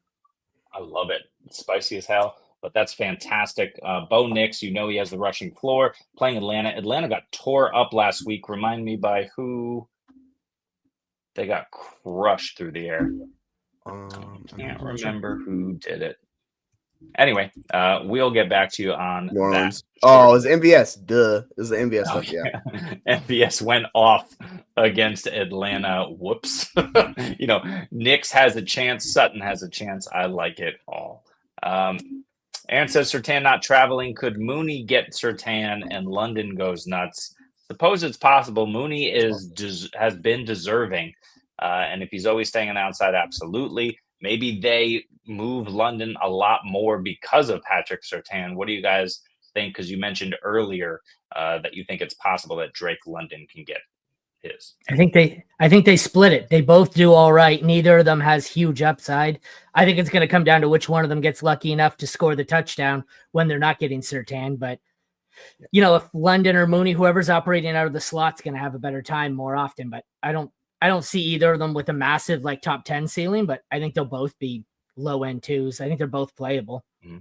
I love it. It's spicy as hell, but that's fantastic. Bo Nix, you know he has the rushing floor. Playing Atlanta. Atlanta got tore up last week. Remind me by who they got crushed through the air. I can't remember who did it. Anyway, we'll get back to you on New Orleans. Oh, it was MVS. Duh. It was the MVS stuff, yeah. MVS went off against Atlanta. Whoops. Nix has a chance. Sutton has a chance. I like it all. Aaron says Surtain not traveling. Could Mooney get Surtain and London goes nuts? Suppose it's possible. Mooney has been deserving. And if he's always staying on the outside, absolutely. Maybe they move London a lot more because of Patrick Surtain. What do you guys think? Because you mentioned earlier that you think it's possible that Drake London can get his. I think they split it. They both do all right. Neither of them has huge upside. I think it's going to come down to which one of them gets lucky enough to score the touchdown when they're not getting Surtain. But if London or Mooney, whoever's operating out of the slot's going to have a better time more often. But I don't see either of them with a massive like top 10 ceiling, but I think they'll both be low end twos. I think they're both playable. Mm-hmm.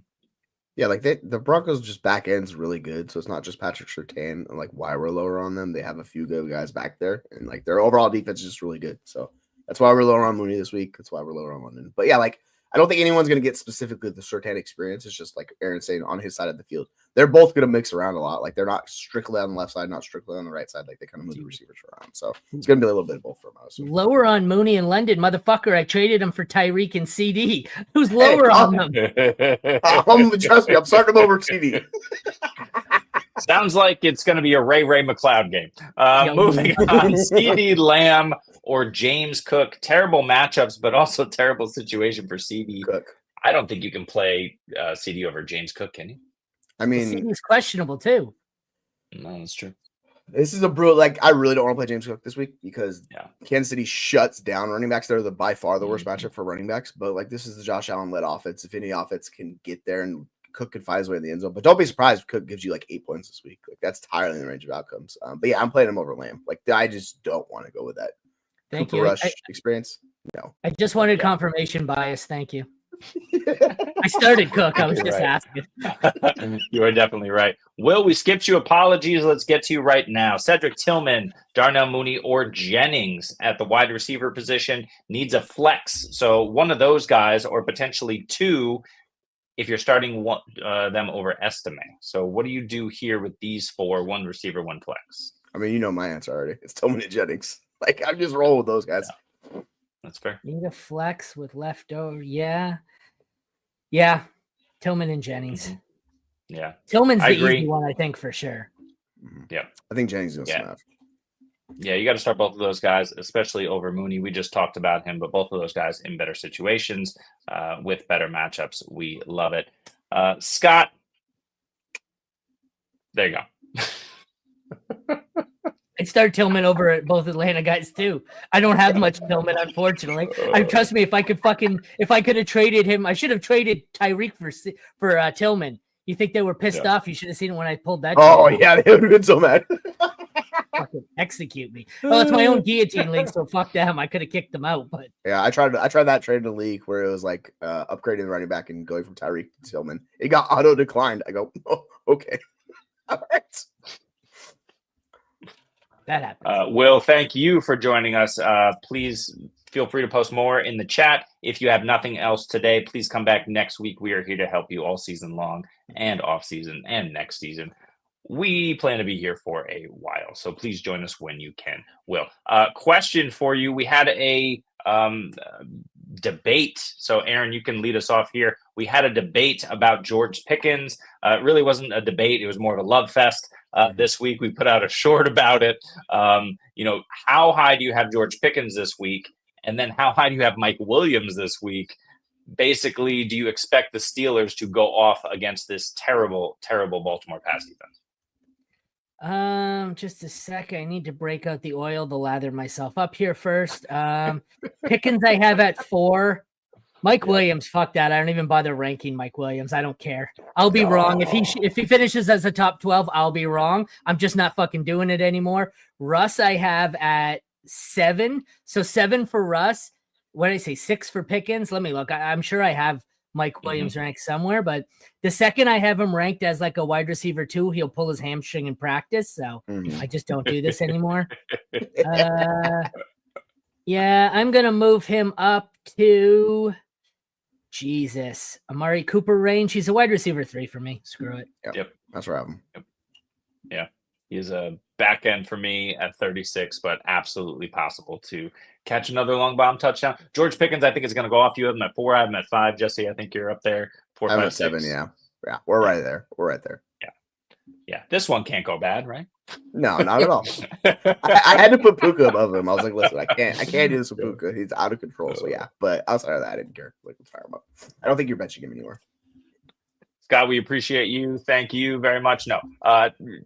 Yeah, like the Broncos just back end's really good, so it's not just Patrick Surtain and like why we're lower on them. They have a few good guys back there, and like their overall defense is just really good. So that's why we're lower on Mooney this week. That's why we're lower on London. But yeah, like I don't think anyone's going to get specifically the Surtain experience. It's just like Aaron saying on his side of the field. They're both going to mix around a lot. Like they're not strictly on the left side, not strictly on the right side. Like they kind of move the receivers around. So it's going to be a little bit of both for us. Lower on Mooney and London, motherfucker. I traded him for Tyreek and CD. Who's lower on them? Trust me, I'm starting him over CD. Sounds like it's going to be a Ray McLeod game. Moving on, CeeDee Lamb or James Cook. Terrible matchups, but also terrible situation for CeeDee. Cook. I don't think you can play CeeDee over James Cook, can you? I mean, CeeDee's questionable too. No, that's true. This is a brutal. Like, I really don't want to play James Cook this week because Kansas City shuts down running backs. They're by far the worst matchup for running backs. But like, this is the Josh Allen led offense. If any offense can get there and Cook can find his way in the end zone, but don't be surprised if Cook gives you like 8 points this week. Like, that's entirely in the range of outcomes. But yeah, I'm playing him over Lamb. Like, I just don't want to go with that. Thank Cooper you. Rush experience. No, I just wanted confirmation bias. Thank you. I started Cook. I was just asking. You are definitely right. Will, we skipped you. Apologies. Let's get to you right now. Cedric Tillman, Darnell Mooney, or Jennings at the wide receiver position needs a flex. So one of those guys, or potentially two, if you're starting them over Estime. So what do you do here with these four? One receiver, one flex. I mean, you know my answer already. It's Tillman and Jennings. Like, I'm just rolling with those guys. Yeah. That's fair. Need a flex with leftover. Yeah. Tillman and Jennings. Mm-hmm. Yeah. Tillman's the easy one, I think, for sure. Yeah. I think Jennings is going to smash. Yeah, you got to start both of those guys, especially over Mooney. We just talked about him, but both of those guys in better situations with better matchups. We love it. Scott, there you go. I'd start Tillman over at both Atlanta guys too. I don't have much Tillman, unfortunately. Trust me, if I could have traded him, I should have traded Tyreek for Tillman. You think they were pissed off? You should have seen it when I pulled that. Oh yeah, they would have been so mad. Fucking execute me. Well, it's my own guillotine league, so fuck them. I could have kicked them out, but yeah, I tried that trade in the league where it was like upgrading the running back and going from Tyreek to Tillman. It got auto declined. I go, oh, okay, all right. That happens. Will, thank you for joining us. Please feel free to post more in the chat. If you have nothing else today, please come back next week. We are here to help you all season long and off season and next season. We plan to be here for a while, so please join us when you can. Will, question for you. We had a debate. So Aaron, you can lead us off here. We had a debate about George Pickens. It really wasn't a debate. It was more of a love fest. This week we put out a short about it. How high do you have George Pickens this week? And then how high do you have Mike Williams this week? Basically, do you expect the Steelers to go off against this terrible, terrible Baltimore pass defense? Just a sec. I need to break out the oil to lather myself up here first. Pickens I have at 4. Mike Williams, fuck that. I don't even bother ranking Mike Williams. I don't care. I'll be wrong. If he finishes as a top 12, I'll be wrong. I'm just not fucking doing it anymore. Russ I have at 7. So 7 for Russ. What did I say? 6 for Pickens. Let me look. I'm sure I have Mike Williams ranked somewhere, but the second I have him ranked as like a wide receiver 2, he'll pull his hamstring in practice. So I just don't do this anymore. Yeah, I'm going to move him up to Amari Cooper range. He's a wide receiver 3 for me. Screw it. Yep. That's where I have him. Yep. Yeah. He's a back end for me at 36, but absolutely possible to catch another long bomb touchdown. George Pickens, I think, is going to go off. You have him at 4. I have him at 5. Jesse, I think you're up there. 4, I'm 5, at 7. 6. Yeah. We're right there. Yeah. This one can't go bad, right? No, not at all. I had to put Puka above him. I was like, listen, I can't do this with Puka. He's out of control. So yeah. But outside of that, I didn't care. Like, let's fire him up. I don't think you're benching him anymore. Scott, we appreciate you. Thank you very much. No,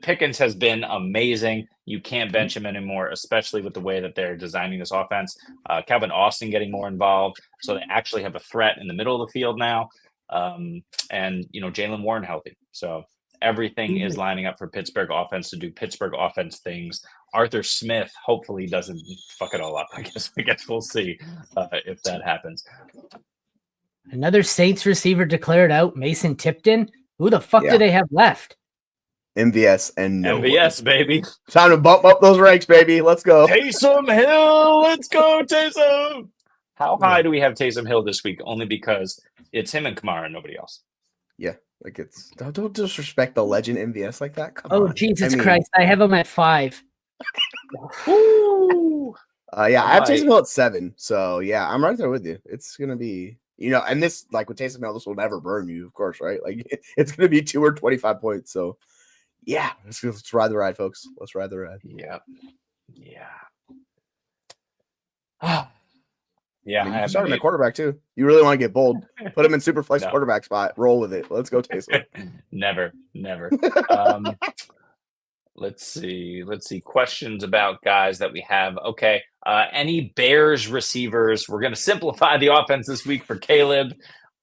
Pickens has been amazing. You can't bench him anymore, especially with the way that they're designing this offense. Calvin Austin getting more involved, so they actually have a threat in the middle of the field now. And Jaylen Warren healthy, so everything is lining up for Pittsburgh offense to do Pittsburgh offense things. Arthur Smith hopefully doesn't fuck it all up. I guess we'll see if that happens. Another Saints receiver declared out, Mason Tipton. Who the fuck do they have left? MVS and MVS, baby. Time to bump up those ranks, baby. Let's go. Taysom Hill. Let's go, Taysom. How high do we have Taysom Hill this week? Only because it's him and Kamara and nobody else. Yeah. Like don't disrespect the legend MVS like that. Come on. Jesus Christ. I have him at 5. I have Taysom Hill at 7. So yeah, I'm right there with you. It's gonna be and this, like with Taysom Hill, this will never burn you, of course, right? Like it's gonna be 2 or 25 points. So Yeah, let's ride the ride, folks. Let's ride the ride. Yep. Yeah. Yeah. I mean, you can start him at quarterback too. You really want to get bold? Put him in super flex quarterback spot. Roll with it. Let's go, Taysom. Never. Let's see. Questions about guys that we have. Okay. Any Bears receivers? We're going to simplify the offense this week for Caleb.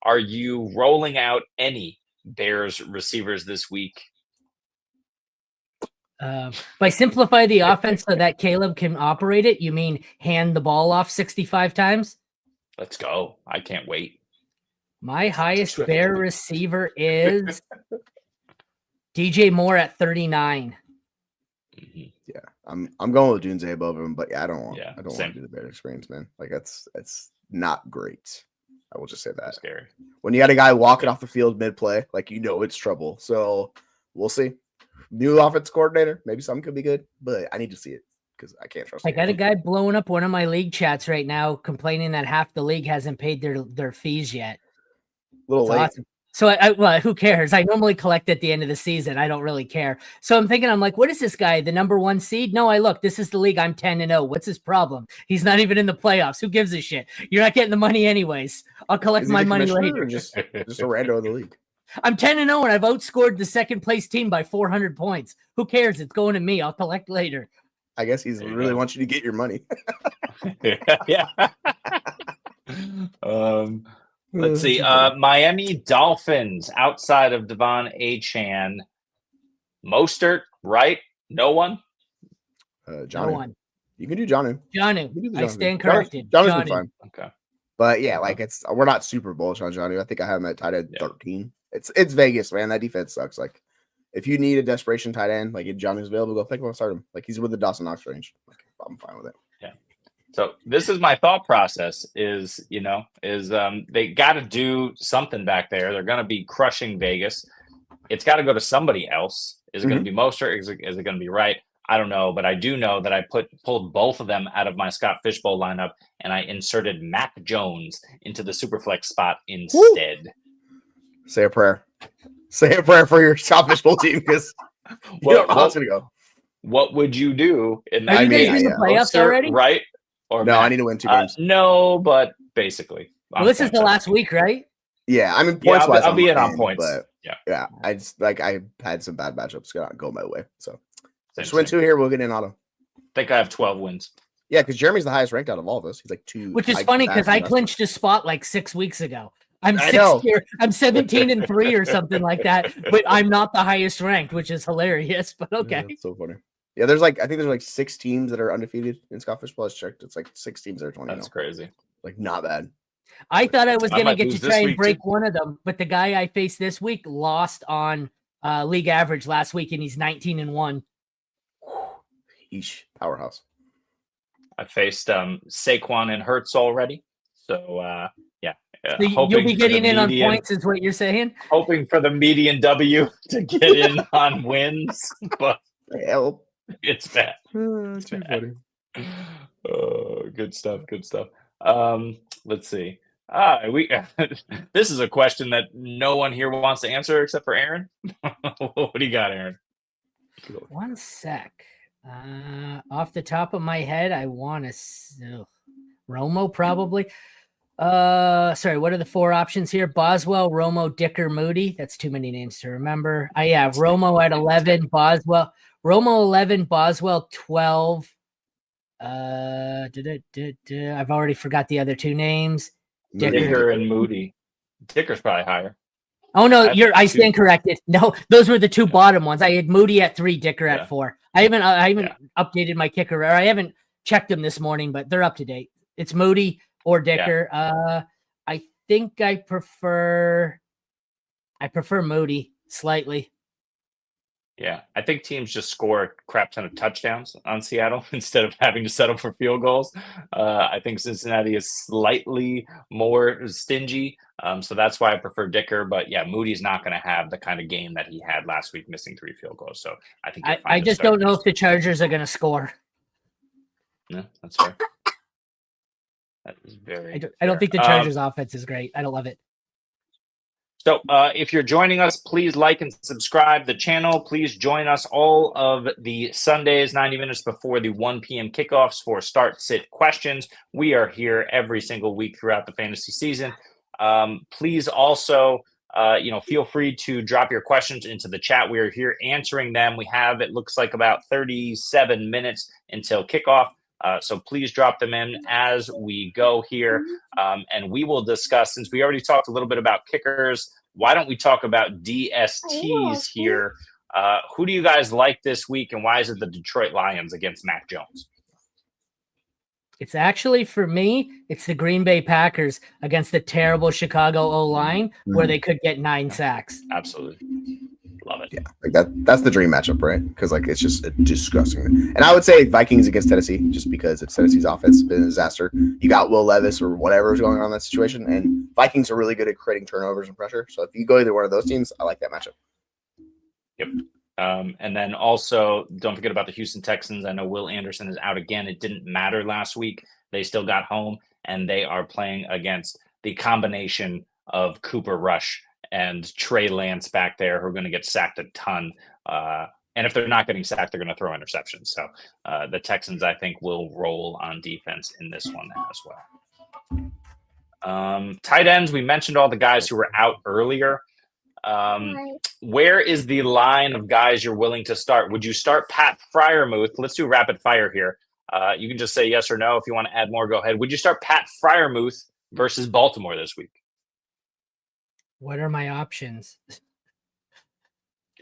Are you rolling out any Bears receivers this week? By simplify the offense so that Caleb can operate it, you mean hand the ball off 65 times? Let's go. I can't wait. My highest Bear receiver is DJ Moore at 39. Yeah, I'm going with Dunze above him, but yeah, I don't want to do the Bears experience, man. Like it's not great. I will just say that. That's scary. When you got a guy walking off the field mid play, like it's trouble. So we'll see. New offense coordinator, maybe something could be good, but I need to see it because I can't trust. I got a guy blowing up one of my league chats right now, complaining that half the league hasn't paid their fees yet. A little late. Awesome. So well, who cares? I normally collect at the end of the season. I don't really care. So I'm like, what is this guy? The number 1 seed? No, this is the league. I'm 10-0. What's his problem? He's not even in the playoffs. Who gives a shit? You're not getting the money anyways. I'll collect my money later. Just a rando in the league. I'm 10-0 and I've outscored the second place team by 400 points. Who cares? It's going to me. I'll collect later. I guess he's really wants you to get your money. Yeah. Let's see. Miami Dolphins outside of Devon Achane. Mostert, right? No one? Jonnu. No one. You can do Jonnu. I stand corrected. Jonnu's been fine. Okay. But yeah, we're not super bullish on Jonnu. I think I have him at tight end 13. It's Vegas, man. That defense sucks. Like, if you need a desperation tight end, like if Jonnu's available, go think about start him. Like he's with the Dawson Knox range. Like, I'm fine with it. Yeah. So this is my thought process is they got to do something back there. They're going to be crushing Vegas. It's got to go to somebody else. Is it going to be Mostert? Is it going to be Wright? I don't know, but I do know that I pulled both of them out of my Scott Fishbowl lineup and I inserted Mac Jones into the Superflex spot instead. Woo! Say a prayer. Say a prayer for your Scott Fishbowl team because you don't know how it's going to go. What would you do in that? Are you guys in the playoffs already? Right? Or no, I need to win 2 games. No, but basically. Well, this is the last week, right? Yeah, I mean, points wise, I'll be in on points. But yeah, I just I had some bad matchups go my way. So just win 2 here, we'll get in auto. I think I have 12 wins. Yeah, because Jeremy's the highest ranked out of all of us. He's like 2. Which is funny because I clinched a spot like 6 weeks ago. I'm 17-3 or something like that, but I'm not the highest ranked, which is hilarious. But okay, yeah, so funny. Yeah, I think there's 6 teams that are undefeated in Scott Fishbowl. I checked. It's like 6 teams that are 20. That's crazy. Like not bad. I thought I was gonna get to try and break one of them, but the guy I faced this week lost on league average last week, and he's 19-1. Eesh, powerhouse. I faced Saquon and Hurts already, so yeah. So you'll be getting in on points, is what you're saying? Hoping for the median W to get in on wins, but help. It's bad. It's too funny. Good stuff. Let's see. This is a question that no one here wants to answer except for Aaron. What do you got, Aaron? One sec. Off the top of my head, I want to Romo probably. Sorry, what are the 4 options here? Boswell, Romo, Dicker, Moody. That's too many names to remember. Romo at 11, Boswell. Romo 11, Boswell 12. I've already forgot the other 2 names. Dicker and Moody. Dicker's probably higher. Oh no, I stand corrected. No, those were the 2 bottom ones. I had Moody at 3, Dicker at 4. I haven't updated my kicker, or I haven't checked them this morning, but they're up to date. It's Moody or Dicker. I think I prefer Moody slightly. Yeah, I think teams just score a crap ton of touchdowns on Seattle instead of having to settle for field goals. I think Cincinnati is slightly more stingy, so that's why I prefer Dicker. But yeah, Moody's not going to have the kind of game that he had last week, missing 3 field goals. So I think I just don't know if the Chargers are going to score. Yeah, that's fair. That is very. I don't think the Chargers' offense is great. I don't love it. So if you're joining us, please like and subscribe the channel. Please join us all of the Sundays, 90 minutes before the 1 p.m. kickoffs for Start Sit Questions. We are here every single week throughout the fantasy season. Please also, feel free to drop your questions into the chat. We are here answering them. We have, it looks like, about 37 minutes until kickoff. So please drop them in as we go here. And we will discuss, since we already talked a little bit about kickers, why don't we talk about DSTs here? Who do you guys like this week, and why is it the Detroit Lions against Mac Jones? It's actually, for me, it's the Green Bay Packers against the terrible Chicago O-line where they could get 9 sacks. Absolutely. Love it. Yeah, like that's the dream matchup, right? Because like it's just disgusting. And I would say Vikings against Tennessee, just because it's Tennessee's offense been a disaster. You got Will Levis or whatever is going on in that situation, and Vikings are really good at creating turnovers and pressure. So if you go either one of those teams, I like that matchup. Yep. And then also don't forget about the Houston Texans. I know Will Anderson is out again. It didn't matter last week. They still got home, and they are playing against the combination of Cooper Rush and Trey Lance back there, who are going to get sacked a ton. And if they're not getting sacked, they're going to throw interceptions. So the Texans, I think, will roll on defense in this one as well. Tight ends, we mentioned all the guys who were out earlier. Where is the line of guys you're willing to start? Would you start Pat Freiermuth? Let's do rapid fire here. You can just say yes or no. If you want to add more, go ahead. Would you start Pat Freiermuth versus Baltimore this week? What are my options?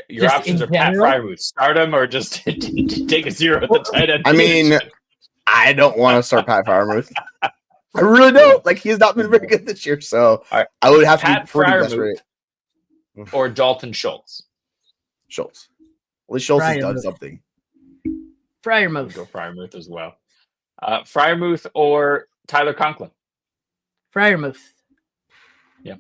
Your Just options in are Pat general? Freiermuth. Start him or just take a zero at the tight end. I mean, I don't want to start Pat Freiermuth. I really don't. Like, he's not been very good this year, so right. I would have to Pat be pretty Freiermuth desperate. or Dalton Schultz. Schultz. At least Schultz has done Freiermuth. something. Freiermuth. Go Freiermuth as well. Freiermuth or Tyler Conklin. Freiermuth. Yeah.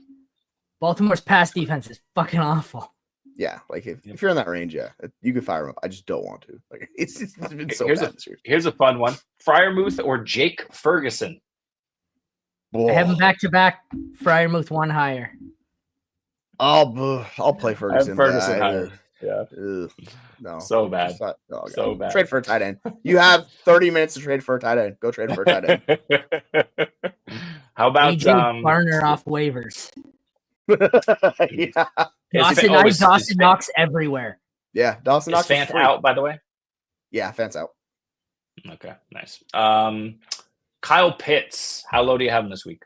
Baltimore's pass defense is fucking awful. Yeah, like if you're in that range, yeah, you can fire him up. I just don't want to. Like it's been so bad this year. Here's a fun one: Freiermuth or Jake Ferguson. I have him back to back. Freiermuth one higher. I'll play Ferguson. Ferguson higher. Yeah. No. So bad. So bad. Trade for a tight end. You have 30 minutes to trade for a tight end. Go trade for a tight end. How about AJ Barner off waivers? Yeah. Dawson Knox everywhere. Yeah, Dawson Knox is Fant out, by the way. Yeah, Fant's out. Okay, nice. Kyle Pitts, how low do you have him this week?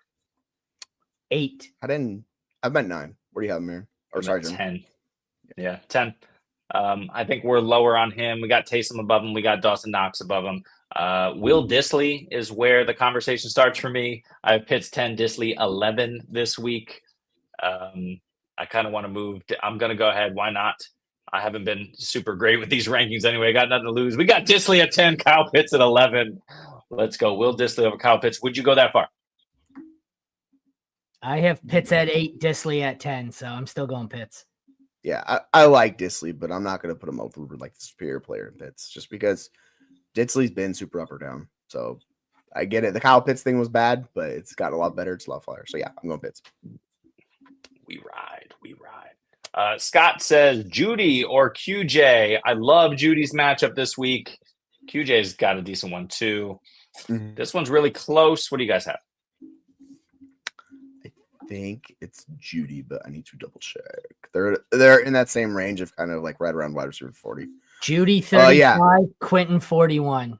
8. I've been 9. Where do you have him here? Or sorry, Jim? 10. Yeah, 10. I think we're lower on him. We got Taysom above him. We got Dawson Knox above him. Will Dissly is where the conversation starts for me. I have Pitts 10, Dissly 11 this week. I kind of want to move. I'm going to go ahead. Why not? I haven't been super great with these rankings anyway. I got nothing to lose. We got Dissly at 10, Kyle Pitts at 11. Let's go. Will Dissly over Kyle Pitts. Would you go that far? I have Pitts at 8, Dissly at 10, so I'm still going Pitts. Yeah, I like Dissly, but I'm not going to put him over like the superior player in Pitts just because Dissly's been super up or down. So I get it. The Kyle Pitts thing was bad, but it's gotten a lot better. It's a lot flyer. So yeah, I'm going Pitts. We ride. Scott says Judy or QJ. I love Judy's matchup this week. QJ's got a decent one too. Mm-hmm. This one's really close. What do you guys have? I think it's Judy, but I need to double check. They're in that same range of kind of like right around wide receiver 40. Judy 35, Quentin 41.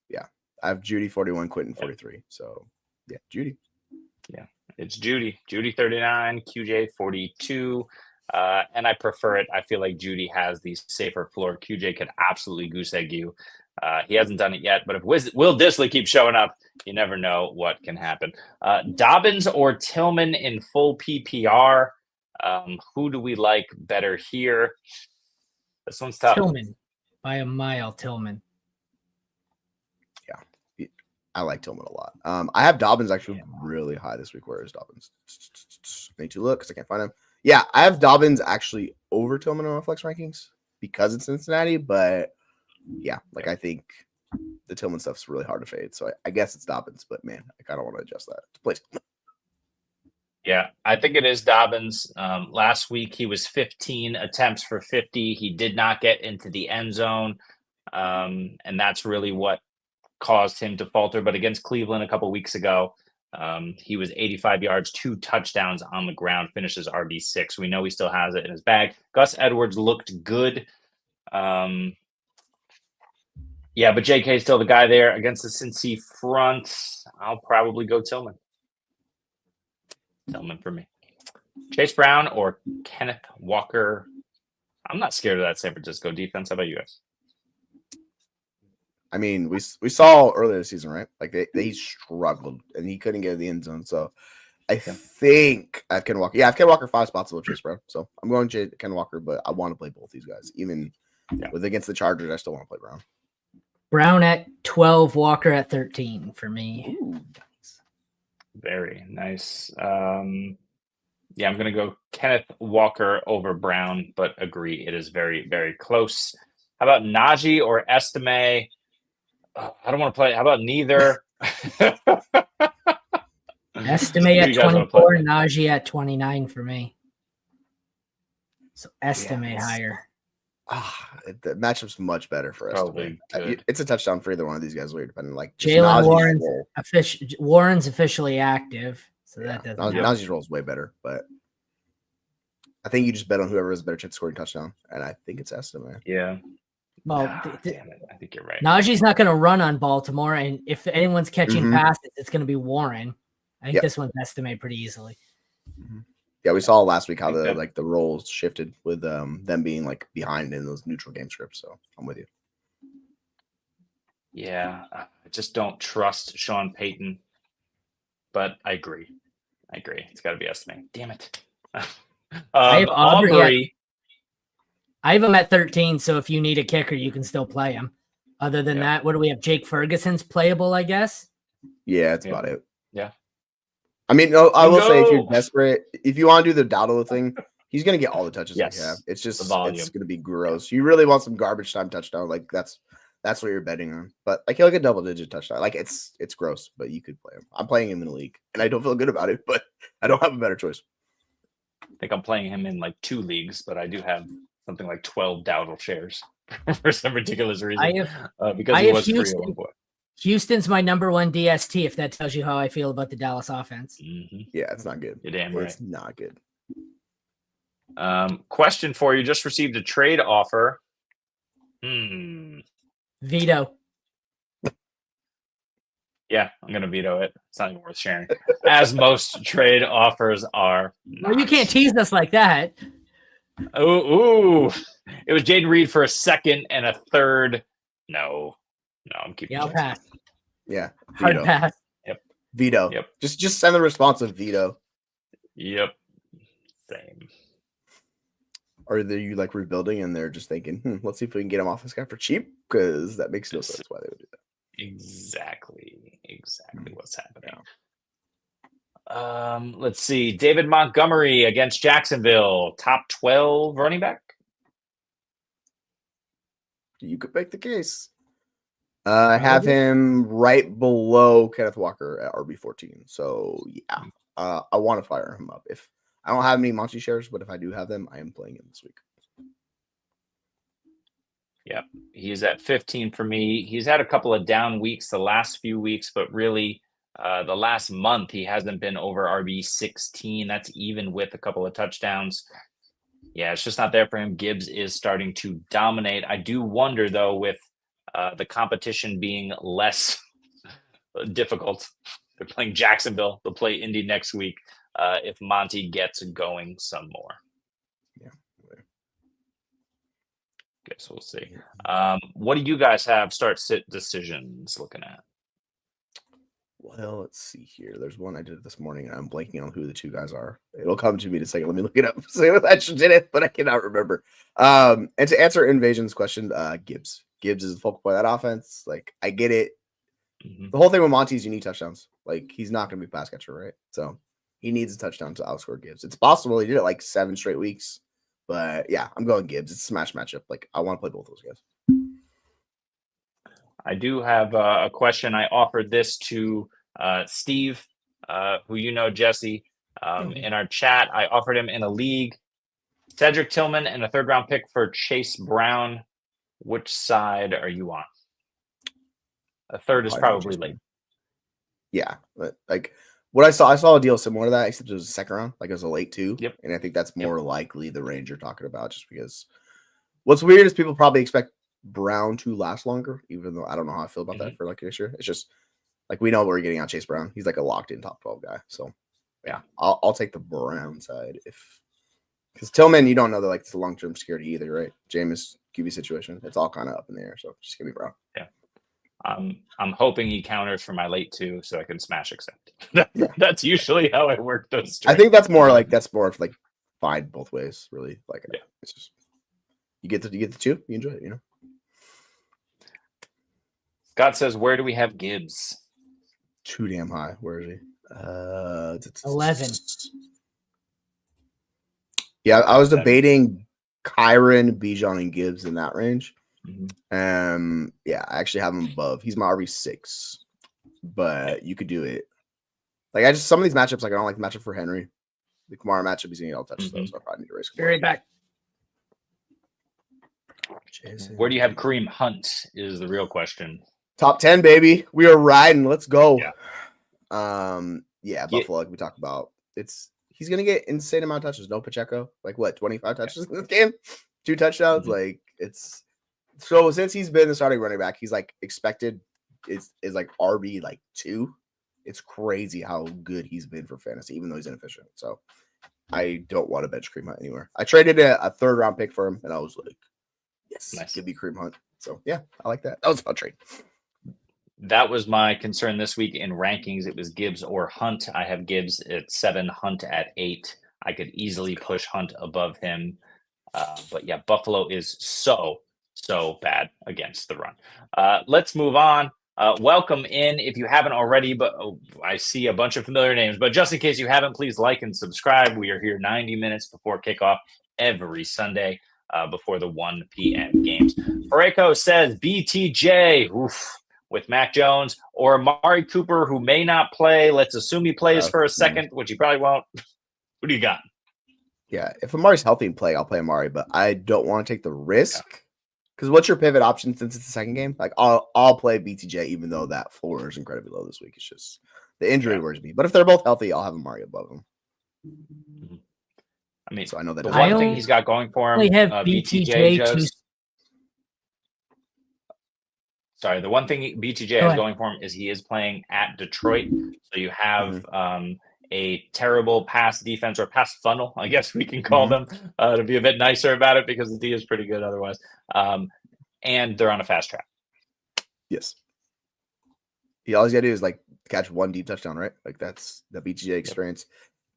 Yeah, I have Judy 41, Quentin 43. So yeah, Judy. Yeah, it's Judy. Judy 39, QJ 42. And I prefer it. I feel like Judy has the safer floor. QJ could absolutely goose egg you. He hasn't done it yet, but if Will Dissly keeps showing up, you never know what can happen. Dobbins or Tillman in full PPR. Who do we like better here? This one's tough. Tillman by a mile. Tillman. Yeah, I like Tillman a lot. I have Dobbins actually really high this week. Where is Dobbins? I need to look because I can't find him. Yeah, I have Dobbins actually over Tillman on my flex rankings because it's Cincinnati, but yeah, like I think the Tillman stuff's really hard to fade. So I guess it's Dobbins, but man, I kind of want to adjust that. Please. Yeah, I think it is Dobbins. Last week he was 15 attempts for 50. He did not get into the end zone, and that's really what caused him to falter. But against Cleveland a couple weeks ago, he was 85 yards, 2 touchdowns on the ground, finishes RB6. We know he still has it in his bag. Gus Edwards looked good. Yeah, but JK is still the guy there against the Cincy front. I'll probably go Tillman. Tillman for me. Chase Brown or Kenneth Walker. I'm not scared of that San Francisco defense. How about you guys? I mean, we saw earlier this season, right? Like they struggled and he couldn't get in the end zone. So I think I have Ken Walker. Yeah, I have Ken Walker 5 spots with Chase Brown. So I'm going to Ken Walker, but I want to play both these guys. Even with against the Chargers, I still want to play Brown. Brown at 12, Walker at 13 for me. Ooh, nice. Very nice. Yeah, I'm going to go Kenneth Walker over Brown, but agree it is very, very close. How about Najee or Estime? I don't want to play. How about neither? Estime at 24, Najee at 29 for me. So Estime higher. The matchup's much better for Estime. It's a touchdown for either one of these guys. Weird, depending like Jalen Warren's officially active, so that doesn't. Najee's role is way better, but I think you just bet on whoever has a better chance of scoring a touchdown, and I think it's Estime. Yeah. Well, damn it. I think you're right. Najee's not going to run on Baltimore, and if anyone's catching passes, it's going to be Warren. I think this one's Estime pretty easily. Yeah, we saw last week how the roles shifted with them being like behind in those neutral game scripts. So I'm with you. Yeah, I just don't trust Sean Payton, but I agree. It's got to be Estime. Damn it. I have Aubrey. I have him at 13, so if you need a kicker, you can still play him. Other than that, what do we have? Jake Ferguson's playable, I guess. Yeah, that's about it. Yeah. I mean, no, I will say if you're desperate, if you want to do the Dowdle thing, he's going to get all the touches he have. It's just it's going to be gross. You really want some garbage time touchdown, like that's what you're betting on. But like he'll get double-digit touchdown. Like it's gross, but you could play him. I'm playing him in the league, and I don't feel good about it, but I don't have a better choice. I think I'm playing him in like 2 leagues, but I do have something like 12 Dowdle shares for some ridiculous reason. Because he was free at one point. Houston's my number 1 DST, if that tells you how I feel about the Dallas offense. Yeah, it's not good. You're damn right. It's not good. Question for you. Just received a trade offer. Veto. Yeah, I'm going to veto it. It's not even worth sharing. As most trade offers are. Well, you can't tease us like that. Ooh. It was Jaden Reed for a 2nd and a 3rd. No, I'm keeping. Yeah, I'll pass. Yeah, veto. Hard pass. Yep. Veto. Yep. Just send the response of veto. Yep. Same. Or are you like rebuilding and they're just thinking, let's see if we can get him off this guy for cheap? Because that makes no sense why they would do that. Exactly what's happening. Let's see. David Montgomery against Jacksonville, top 12 running back. You could make the case. I have him right below Kenneth Walker at RB14. So yeah, I want to fire him up. If I don't have any Monty shares, but if I do have them, I am playing him this week. Yep, he's at 15 for me. He's had a couple of down weeks the last few weeks, but really the last month he hasn't been over RB16. That's even with a couple of touchdowns. Yeah, it's just not there for him. Gibbs is starting to dominate. I do wonder, though, with the competition being less difficult. They're playing Jacksonville. They'll play Indy next week. If Monty gets going some more. Yeah. Guess we'll see. What do you guys have start-sit decisions looking at? Well, let's see here. There's one I did this morning, and I'm blanking on who the 2 guys are. It'll come to me in a second. Let me look it up. So I should did it, but I cannot remember. And to answer Invasion's question, Gibbs. Gibbs is the focal point of that offense. Like, I get it. The whole thing with Monty is you need touchdowns. Like, he's not going to be a pass catcher, right? So he needs a touchdown to outscore Gibbs. It's possible he did it like 7 straight weeks. But yeah, I'm going Gibbs. It's a smash matchup. Like, I want to play both those guys. I do have a question. I offered this to Steve, who you know, Jesse. In our chat, I offered him in a league Cedric Tillman and a 3rd-round pick for Chase Brown. Which side are you on? A third is probably late. Yeah, but like what I saw a deal similar to that, except it was a 2nd round, like it was a late 2. Yep. And I think that's more likely the range you're talking about, just because what's weird is people probably expect Brown to last longer, even though I don't know how I feel about that for like this year. It's just like we know what we're getting on Chase Brown. He's like a locked in top 12 guy. So yeah, I'll take the Brown side because Tillman, you don't know like it's a long term security either, right? Jameis QB situation, it's all kind of up in the air. So just give me Brown. Yeah. I'm hoping he counters for my late 2 so I can smash accept. That's usually how I work those trades. I think that's more of like fine both ways, really. Like it's just you get the 2, you enjoy it, you know. Scott says, where do we have Gibbs? Too damn high. Where is he? 11. Yeah, I was debating Kyron, Bijan, and Gibbs in that range. Yeah, I actually have him above. He's my RB6, but you could do it. Like some of these matchups, like I don't like the matchup for Henry. The Kamara matchup, he's gonna get all touches though, so I probably need to raise. Be right back. Where do you have Kareem Hunt? Is the real question. Top 10, baby. We are riding. Let's go. Yeah. Buffalo, like we talked about. He's gonna get insane amount of touches. No Pacheco. Like what, 25 touches in this game? 2 touchdowns. Like it's so since he's been the starting running back, he's like expected is like RB like 2. It's crazy how good he's been for fantasy, even though he's inefficient. So I don't want to bench Kareem Hunt anywhere. I traded a 3rd round pick for him, and I was like, yes, nice. Give me Kareem Hunt. So yeah, I like that. That was a fun trade. That was my concern this week in rankings. It was Gibbs or Hunt. I have Gibbs at 7, Hunt at 8. I could easily push Hunt above him. But yeah, Buffalo is so bad against the run. Let's move on. Welcome in if you haven't already, but I see a bunch of familiar names. But just in case you haven't, please like and subscribe. We are here 90 minutes before kickoff every Sunday before the 1 p.m. games. Pareko says BTJ with Mac Jones or Amari Cooper, who may not play. Let's assume he plays for a second, which he probably won't. Who do you got? Yeah, if Amari's healthy and play, I'll play Amari, but I don't want to take the risk. Because what's your pivot option since it's the second game? Like I'll play BTJ even though that floor is incredibly low this week. It's just the injury worries me. But if they're both healthy, I'll have Amari above him. I mean, so I know that the one thing he's got going for him. We have BTJ. Sorry, the one thing BTJ has going for him is he is playing at Detroit. So you have a terrible pass defense or pass funnel, I guess we can call them, to be a bit nicer about it because the D is pretty good otherwise. And they're on a fast track. Yes. Yeah, all he's got to do is like catch 1 deep touchdown, right? Like that's the BTJ experience.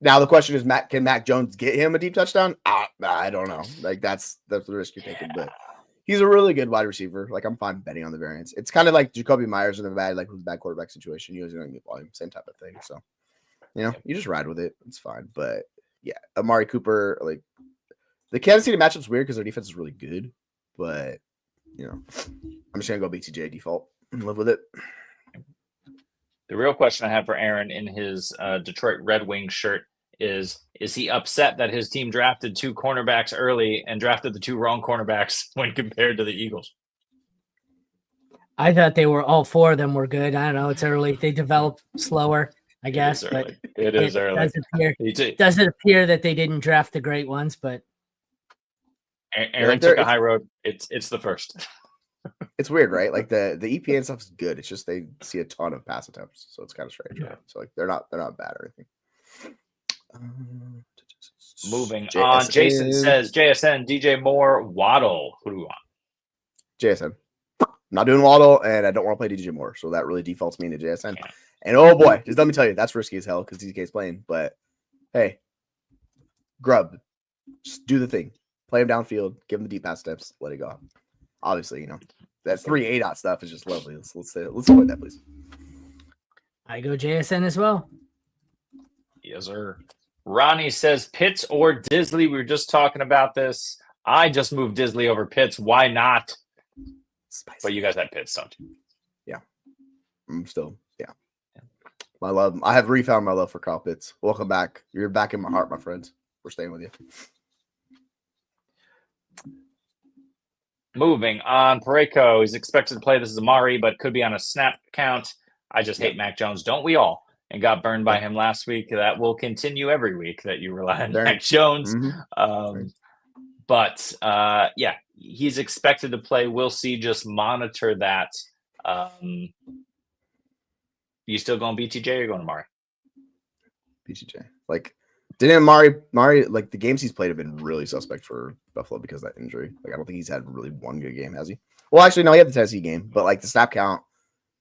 Now the question is, can Mac Jones get him a deep touchdown? I don't know. Like that's the risk you're taking, but he's a really good wide receiver. Like I'm fine betting on the variance. It's kind of like Jacoby Myers in a bad quarterback situation. He was going to get volume, same type of thing. So you just ride with it. It's fine. But yeah, Amari Cooper, like the Kansas City matchup's weird because their defense is really good. But I'm just gonna go BTJ default and live with it. The real question I have for Aaron in his Detroit Red Wings shirt is he upset that his team drafted 2 cornerbacks early and drafted the 2 wrong cornerbacks when compared to the Eagles? I thought they were all 4 of them were good. I don't know. It's early. They develop slower, I guess. But it is early. Doesn't appear that they didn't draft the great ones, but Aaron took a high road. It's the first. It's weird, right? Like the EPA and stuff is good. It's just they see a ton of pass attempts, so it's kind of strange. Yeah. So like they're not bad or anything. Moving on. Jason says JSN, DJ Moore, Waddle. Who do we want? JSN. I'm not doing Waddle, and I don't want to play DJ Moore, so that really defaults me into JSN. Yeah. And oh boy, just let me tell you, that's risky as hell because DK's playing. But hey, Grubb, just do the thing. Play him downfield, give him the deep pass steps, let it go. Obviously, that 3 ADOT stuff is just lovely. Let's avoid that, please. I go JSN as well. Yes, sir. Ronnie says Pitts or Disley. We were just talking about this. I just moved Disley over Pitts. Why not? Spicy. But you guys had Pitts, don't you? Yeah. I'm still, yeah. My love. I have refound my love for Kyle Pitts. Welcome back. You're back in my heart, my friends. We're staying with you. Moving on, Pareko is expected to play. This is Amari, but could be on a snap count. I just hate Mac Jones. Don't we all? And got burned by him last week. That will continue every week that you rely on Mac Jones. But yeah, he's expected to play. We'll see. Just monitor that. You still going BTJ or going Amari? BTJ. Like, didn't Amari, like the games he's played have been really suspect for Buffalo because of that injury. Like, I don't think he's had really one good game, has he? Well, actually, no, he had the Tennessee game, but like the snap count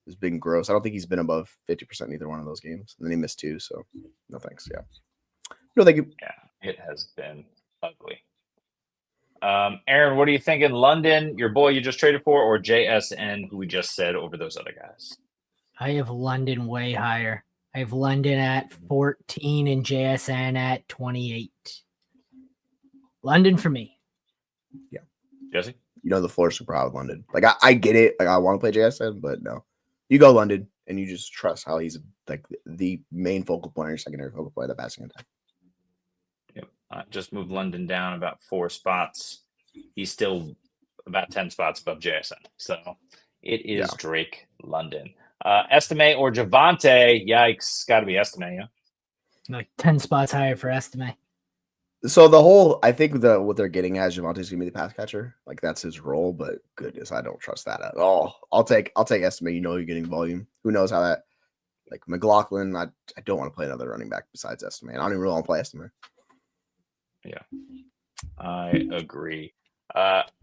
has been gross. I don't think he's been above 50% in either one of those games. And then he missed 2, so no thanks. Yeah. No, thank you. Yeah, it has been ugly. Aaron, what are you thinking? London, your boy you just traded for, or JSN, who we just said over those other guys? I have London way higher. I have London at 14 and JSN at 28. London for me. Yeah. Jesse? You know the floor is super high with London. Like, I get it. Like, I want to play JSN, but no. You go London, and you just trust how he's like the main focal point or your secondary focal point of the passing attack. Yep. Just moved London down about 4 spots. He's still about 10 spots above JSN. So it is Drake London. Estime or Javonte? Yikes. Got to be Estime, yeah? Like 10 spots higher for Estime. So I think what they're getting at is Javonte's gonna be the pass catcher. Like, that's his role, but goodness, I don't trust that at all. I'll take Estime. You know you're getting volume. Who knows how that, like McLaughlin, I don't want to play another running back besides Estime. I don't even really want to play Estime. Yeah. I agree.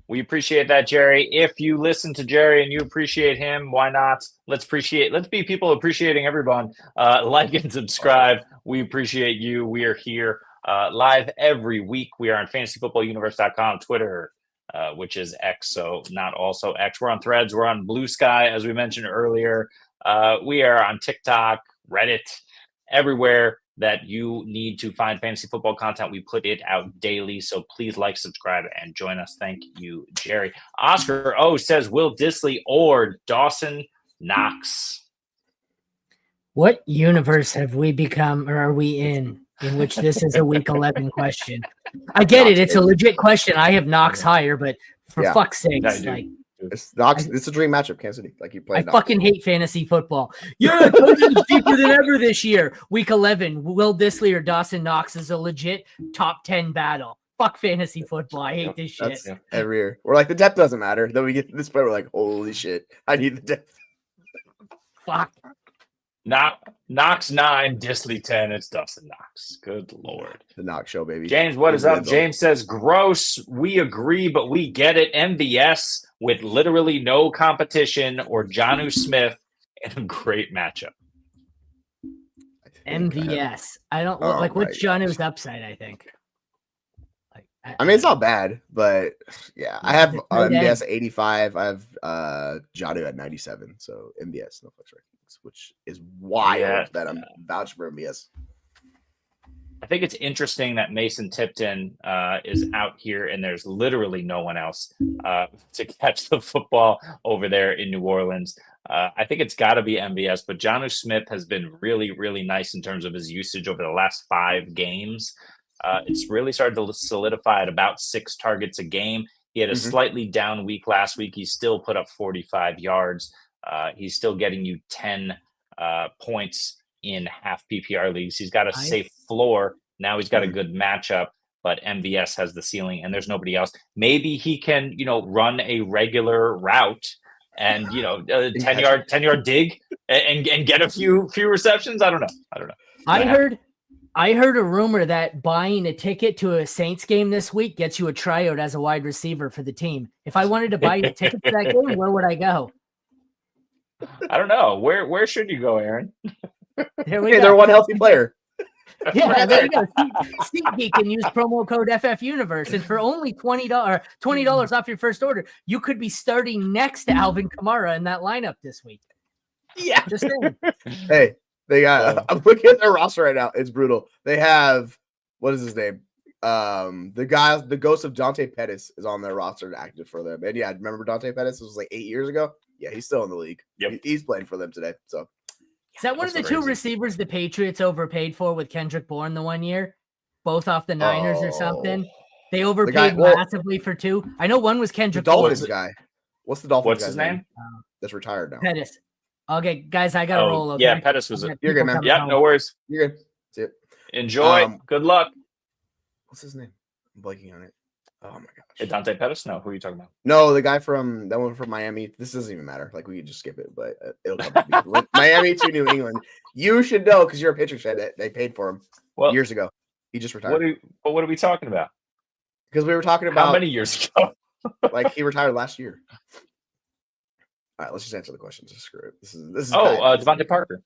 We appreciate that, Jerry. If you listen to Jerry and you appreciate him, why not? Let's be people appreciating everyone. Like and subscribe. We appreciate you. We are here live every week. We are on fantasyfootballuniverse.com, Twitter, which is X, so not also X. We're on Threads. We're on Blue Sky, as we mentioned earlier. We are on TikTok, Reddit, everywhere that you need to find fantasy football content. We put it out daily, so please like, subscribe, and join us. Thank you, Jerry. Oscar O says Will Dissly or Dawson Knox. What universe have we become, or are we in which this is a week 11 question? I get it. It's a legit question. I have Knox higher, but for fuck's sake, like, it's Knox. It's a dream matchup, Kansas City. Like, you play. I fucking hate fantasy football. Yeah, it's deeper than ever this year. Week 11, Will Dissly or Dawson Knox is a legit top 10 battle. Fuck fantasy football. I hate this shit. Every year, we're like, the depth doesn't matter. Then we get to this point, we're like, holy shit, I need the depth. Fuck. Knox 9, Dissly 10. It's Dawson Knox. Good Lord. The Knox show, baby. James, what is up? James says, gross. We agree, but we get it. MVS with literally no competition, or Jonnu Smith in a great matchup. MVS. I don't like what's Jonnu's upside, I think. I mean, it's not bad, but yeah, I have MVS at 85. I have Jonnu at 97. So MVS, no flex rankings, which is wild that I'm vouching for MVS. I think it's interesting that Mason Tipton is out here and there's literally no one else to catch the football over there in New Orleans. I think it's got to be MVS, but Jonnu Smith has been really, really nice in terms of his usage over the last 5 games. It's really started to solidify at about 6 targets a game. He had a slightly down week last week. He still put up 45 yards. He's still getting you 10 points in half PPR leagues. He's got a safe floor. Now he's got a good matchup, but MVS has the ceiling and there's nobody else. Maybe he can, run a regular route and, 10-yard dig and get a few receptions. I don't know. I heard a rumor that buying a ticket to a Saints game this week gets you a tryout as a wide receiver for the team. If I wanted to buy a ticket to that game, where would I go? I don't know. Where should you go, Aaron? They're one healthy player. Yeah, there you go. SeatGeek can use promo code FFUniverse, and for only $20 off your first order, you could be starting next to Alvin Kamara in that lineup this week. Yeah, just saying. Hey, they got. I'm looking at their roster right now. It's brutal. They have, what is his name? The ghost of Dante Pettis is on their roster active for them. And yeah, remember Dante Pettis? This was like 8 years ago. Yeah, he's still in the league. Yep. He's playing for them today. So Is that one of the two receivers the Patriots overpaid for with Kendrick Bourne the one year? Both off the Niners or something? They overpaid massively for two. I know one was Kendrick Bourne. Dolphins guy. What's the Dolphins guy's name? That's retired now. Pettis. Okay, guys, I got to roll. Okay? Yeah, Pettis was it. You're good, man. Yeah, no worries. You're good. That's it. Enjoy. Good luck. What's his name? I'm blanking on it. Oh my gosh. Hey, Dante Pettis? No, who are you talking about? No, the guy from that one from Miami. This doesn't even matter. Like we could just skip it, but it'll come Miami to New England. You should know because you're a Patriots fan. They paid for him years ago. He just retired. What are we talking about? Because we were talking about how many years ago? Like he retired last year. All right, let's just answer the questions. Just screw it. This is Devontae Parker.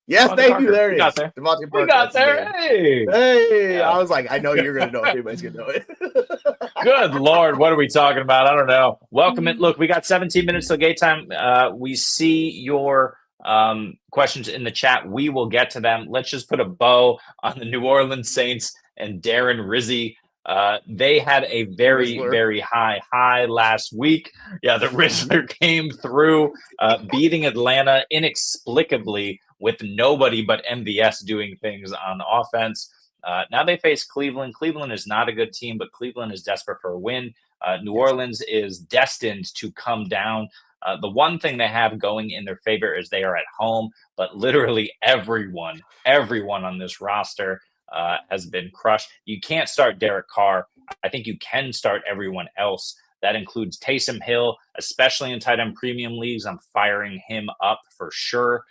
Yes, Devontae thank Parker. you. There it is. Devontae Parker. We got there. Hey. I was like, I know you're gonna know it. Anybody's gonna know it. Good Lord, what are we talking about? I don't know. Welcome in. Look, we got 17 minutes till gate time. We see your questions in the chat. We will get to them. Let's just put a bow on the New Orleans Saints and Darren Rizzi. They had a very, very high last week. Yeah, the Rizzler came through, beating Atlanta inexplicably with nobody but MVS doing things on offense. Now they face Cleveland. Cleveland is not a good team, but Cleveland is desperate for a win. New Orleans is destined to come down. The one thing they have going in their favor is they are at home, but literally everyone on this roster has been crushed. You can't start Derek Carr. I think you can start everyone else. That includes Taysom Hill, especially in tight end premium leagues. I'm firing him up for sure.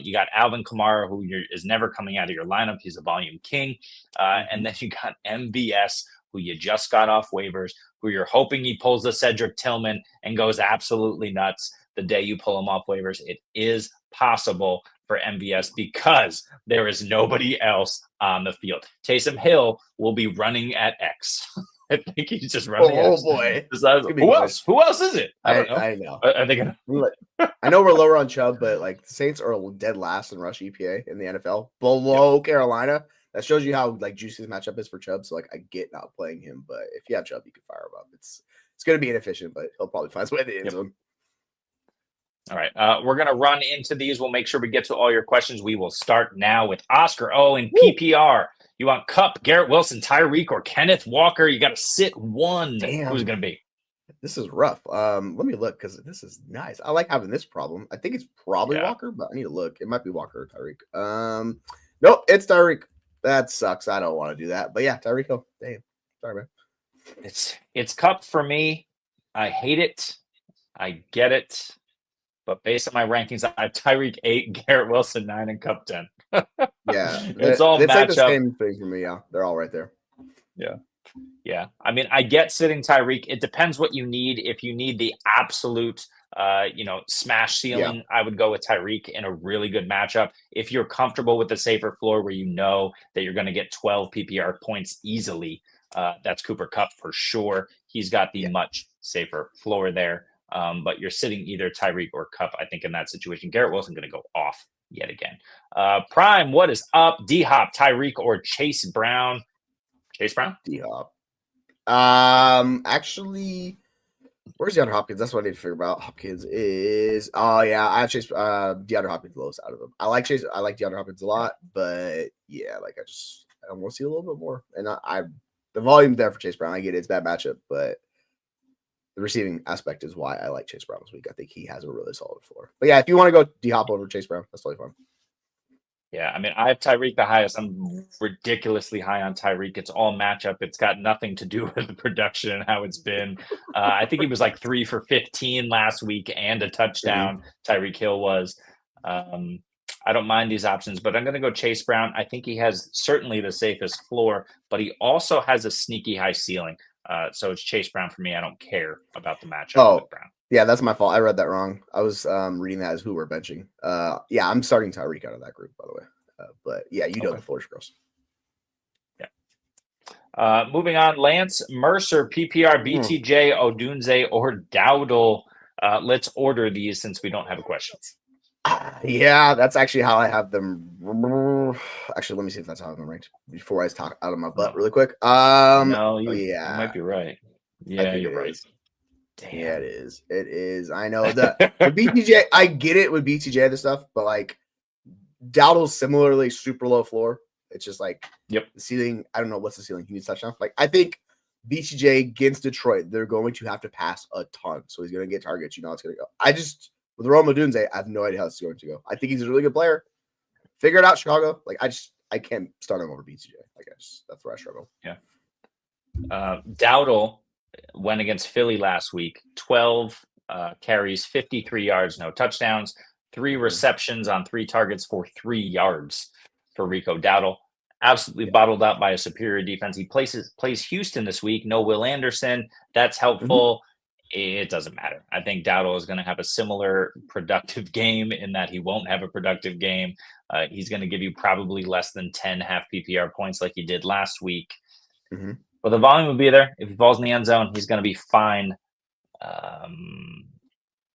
You got Alvin Kamara, who is never coming out of your lineup. He's a volume king. And then you got MVS, who you just got off waivers, who you're hoping he pulls the Cedric Tillman and goes absolutely nuts the day you pull him off waivers. It is possible for MVS because there is nobody else on the field. Taysom Hill will be running at X. I think he's just running. Oh boy! Who else? Who else is it? I don't know. I know. I know we're lower on Chubb, but like the Saints are dead last in rush EPA in the NFL, below Carolina. That shows you how like juicy the matchup is for Chubb. So like I get not playing him, but if you have Chubb, you can fire him up. It's going to be inefficient, but he'll probably find his way to the end zone. All right, we're going to run into these. We'll make sure we get to all your questions. We will start now with Oscar O in PPR. You want Kupp, Garrett Wilson, Tyreek, or Kenneth Walker? You got to sit one. Damn. Who's going to be? This is rough. Let me look because this is nice. I like having this problem. I think it's probably Walker, but I need to look. It might be Walker or Tyreek. Nope, it's Tyreek. That sucks. I don't want to do that. But yeah, Tyreek Hill. Damn. Sorry, man. It's Kupp for me. I hate it. I get it. But based on my rankings, I have Tyreek 8, Garrett Wilson 9, and Kupp 10. Yeah, it's all matchup. Like the same thing for me. Yeah, they're all right there. Yeah. I mean, I get sitting Tyreek. It depends what you need. If you need the absolute, smash ceiling, I would go with Tyreek in a really good matchup. If you're comfortable with the safer floor where you know that you're going to get 12 PPR points easily, that's Cooper Kupp for sure. He's got the much safer floor there. But you're sitting either Tyreek or Kupp, I think, in that situation. Garrett Wilson going to go off yet again. Prime, what is up? D-Hop, Tyreek, or Chase Brown? Chase Brown? D-Hop. Actually, where's DeAndre Hopkins? That's what I need to figure out. Hopkins is I have Chase DeAndre Hopkins lowest out of them. I like DeAndre Hopkins a lot, but yeah, like I want to see a little bit more. And the volume there for Chase Brown. I get it, it's a bad matchup, but the receiving aspect is why I like Chase Brown this week. I think he has a really solid floor. But yeah, if you want to go D-Hop over Chase Brown, that's totally fine. Yeah, I mean, I have Tyreek the highest. I'm ridiculously high on Tyreek. It's all matchup. It's got nothing to do with the production and how it's been. I think he was like 3 for 15 last week and a touchdown. Tyreek Hill was. I don't mind these options, but I'm going to go Chase Brown. I think he has certainly the safest floor, but he also has a sneaky high ceiling. So it's Chase Brown for me. I don't care about the matchup with Brown. Yeah, that's my fault. I read that wrong. I was reading that as who we're benching. Yeah, I'm starting Tyreek out of that group, by the way. But yeah, you know the floor's gross. Yeah. Moving on, Lance Mercer, PPR, BTJ, Odunze, or Dowdle. Let's order these since we don't have a question. Yeah, that's actually how I have them. Actually, let me see if that's how I have them ranked before I talk out of my butt really quick. No, you might be right. Yeah, you're right. Damn. Yeah, it is. It is. I know that with BTJ, I get it with BTJ and stuff, but like Dowdle's similarly super low floor. It's just like the ceiling. I don't know what's the ceiling. He needs touchdown. Like I think BCJ against Detroit, they're going to have to pass a ton. So he's going to get targets. You know, it's going to go. With Rome Odunze, I have no idea how it's going to go. I think he's a really good player. Figure it out, Chicago. Like I can't start him over BCJ. Like that's where I struggle. Yeah. Dowdle went against Philly last week. 12 carries, 53 yards, no touchdowns, 3 receptions on 3 targets for 3 yards for Rico Dowdle. Absolutely bottled up by a superior defense. He plays Houston this week. No Will Anderson. That's helpful. It doesn't matter. I think Dowdle is going to have a similar productive game in that he won't have a productive game. He's going to give you probably less than 10 half PPR points like he did last week. But the volume will be there. If he falls in the end zone, he's going to be fine.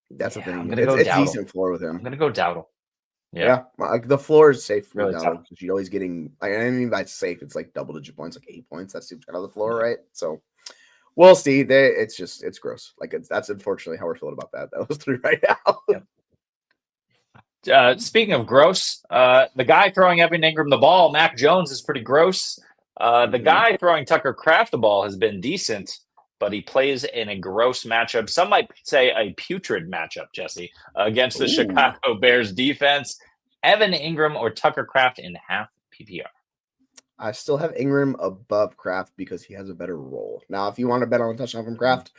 That's the thing. I'm gonna go It's Dowdle. decent floor with him. I'm going to go Dowdle. Yeah. Like the floor is safe Really with Dowdle because you know he's getting. Like, I mean by safe, it's like double-digit points, like 8 points. That's kind of the floor, right? So we'll see. It's gross. Like that's unfortunately how we're feeling about that. Those 3 right now. Speaking of gross, the guy throwing Evan Ingram the ball, Mac Jones, is pretty gross. The guy throwing Tucker Kraft the ball has been decent, but he plays in a gross matchup. Some might say a putrid matchup, Jesse, against the Chicago Bears defense. Evan Ingram or Tucker Kraft in half PPR. I still have Ingram above Kraft because he has a better role. Now, if you want to bet on a touchdown from Kraft,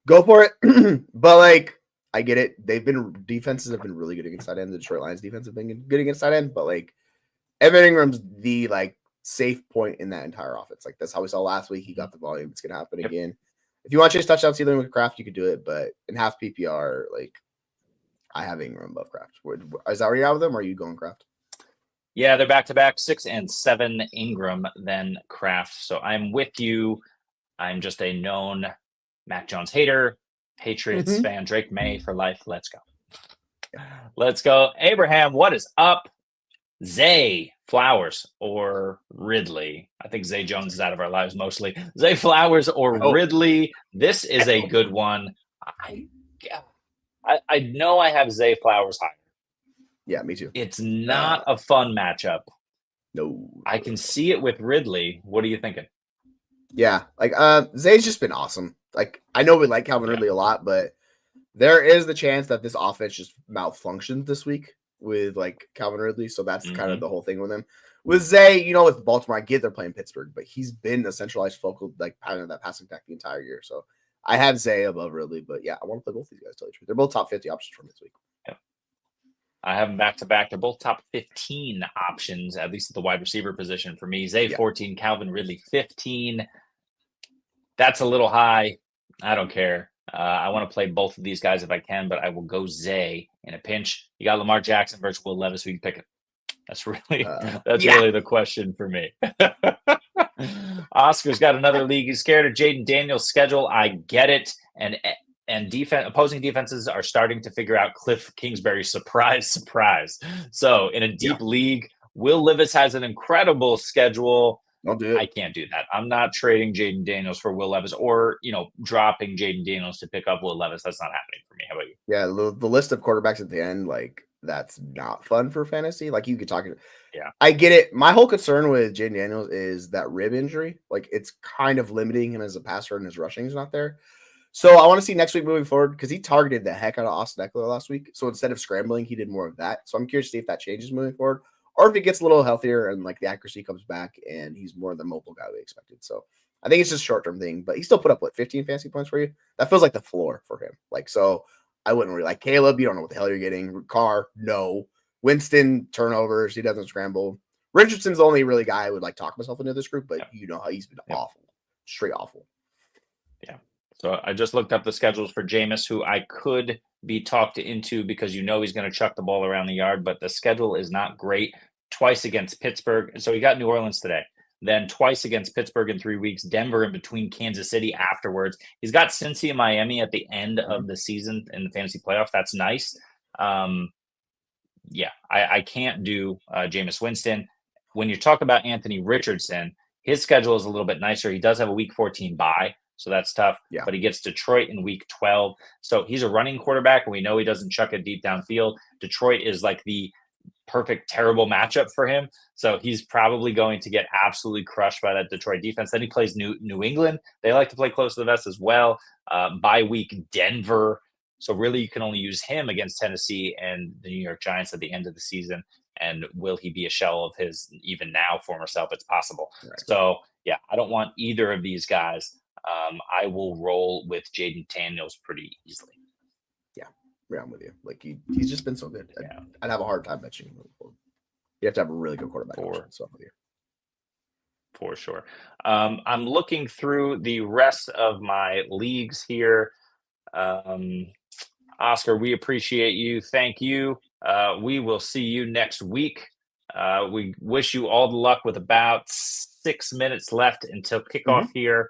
go for it. But like, I get it. Defenses have been really good against tight end. The Detroit Lions defense have been good against tight end. But like, Evan Ingram's the like safe point in that entire offense. Like that's how we saw last week. He got the volume. It's gonna happen again. If you want to chase touchdown ceiling with Kraft, you could do it. But in half PPR, like I have Ingram above Kraft. Is that where you're at with them, or are you going Kraft? Yeah, they're back-to-back 6 and 7 Ingram, then Kraft. So I'm with you. I'm just a known Mac Jones hater, Patriots fan, Drake May for life. Let's go. Let's go. Abraham, what is up? Zay Flowers or Ridley? I think Zay Jones is out of our lives mostly. Zay Flowers or Ridley? This is a good one. I know I have Zay Flowers higher. Yeah, me too. It's not a fun matchup. No. I can see it with Ridley. What are you thinking? Yeah, like Zay's just been awesome. Like I know we like Calvin Ridley a lot, but there is the chance that this offense just malfunctioned this week with like Calvin Ridley. So that's kind of the whole thing with him. With Zay, you know, with Baltimore, I get they're playing Pittsburgh, but he's been the centralized focal like pattern of that passing attack the entire year. So I have Zay above Ridley, but yeah, I want to play both these guys. Tell you the truth, they're both top 50 options from this week. Yeah. I have them back-to-back. They're both top 15 options, at least at the wide receiver position for me. Zay 14, Calvin Ridley 15. That's a little high. I don't care. I want to play both of these guys if I can, but I will go Zay in a pinch. You got Lamar Jackson versus Will Levis. We can pick it. That's really really the question for me. Oscar's got another league. He's scared of Jaden Daniels' schedule. I get it. And opposing defenses are starting to figure out Cliff Kingsbury's surprise. So in a deep league, Will Levis has an incredible schedule. Don't do it. I can't do that. I'm not trading Jaden Daniels for Will Levis or, dropping Jaden Daniels to pick up Will Levis. That's not happening for me. How about you? Yeah, the list of quarterbacks at the end, like, that's not fun for fantasy. Like, you could talk. Yeah. I get it. My whole concern with Jaden Daniels is that rib injury. Like, it's kind of limiting him as a passer and his rushing is not there. So I want to see next week moving forward because he targeted the heck out of Austin Eckler last week. So instead of scrambling, he did more of that. So I'm curious to see if that changes moving forward or if he gets a little healthier and like the accuracy comes back and he's more the mobile guy we expected. So I think it's just a short-term thing, but he still put up 15 fantasy points for you. That feels like the floor for him. Like, so I wouldn't really like Caleb. You don't know what the hell you're getting. Carr, no. Winston, turnovers. He doesn't scramble. Richardson's the only really guy I would like talk myself into this group, but you know how he's been awful, straight awful. Yeah. So I just looked up the schedules for Jameis, who I could be talked into because he's going to chuck the ball around the yard, but the schedule is not great. Twice against Pittsburgh. So he got New Orleans today. Then twice against Pittsburgh in 3 weeks, Denver in between, Kansas City afterwards. He's got Cincy and Miami at the end of the season in the fantasy playoffs. That's nice. I can't do Jameis Winston. When you talk about Anthony Richardson, his schedule is a little bit nicer. He does have a week 14 bye, so that's tough. Yeah. But he gets Detroit in week 12. So he's a running quarterback, and we know he doesn't chuck it deep downfield. Detroit is like the perfect, terrible matchup for him. So he's probably going to get absolutely crushed by that Detroit defense. Then he plays New England. They like to play close to the vest as well. Bye week, Denver. So really, you can only use him against Tennessee and the New York Giants at the end of the season. And will he be a shell of his even now former self? It's possible. Right. So yeah, I don't want either of these guys. I will roll with Jaden Daniels pretty easily. Yeah, I'm with you. Like he's just been so good. I'd have a hard time benching him. You have to have a really good quarterback. So I'm with you. For sure. I'm looking through the rest of my leagues here. Oscar, we appreciate you. Thank you. We will see you next week. We wish you all the luck with about 6 minutes left until kickoff here.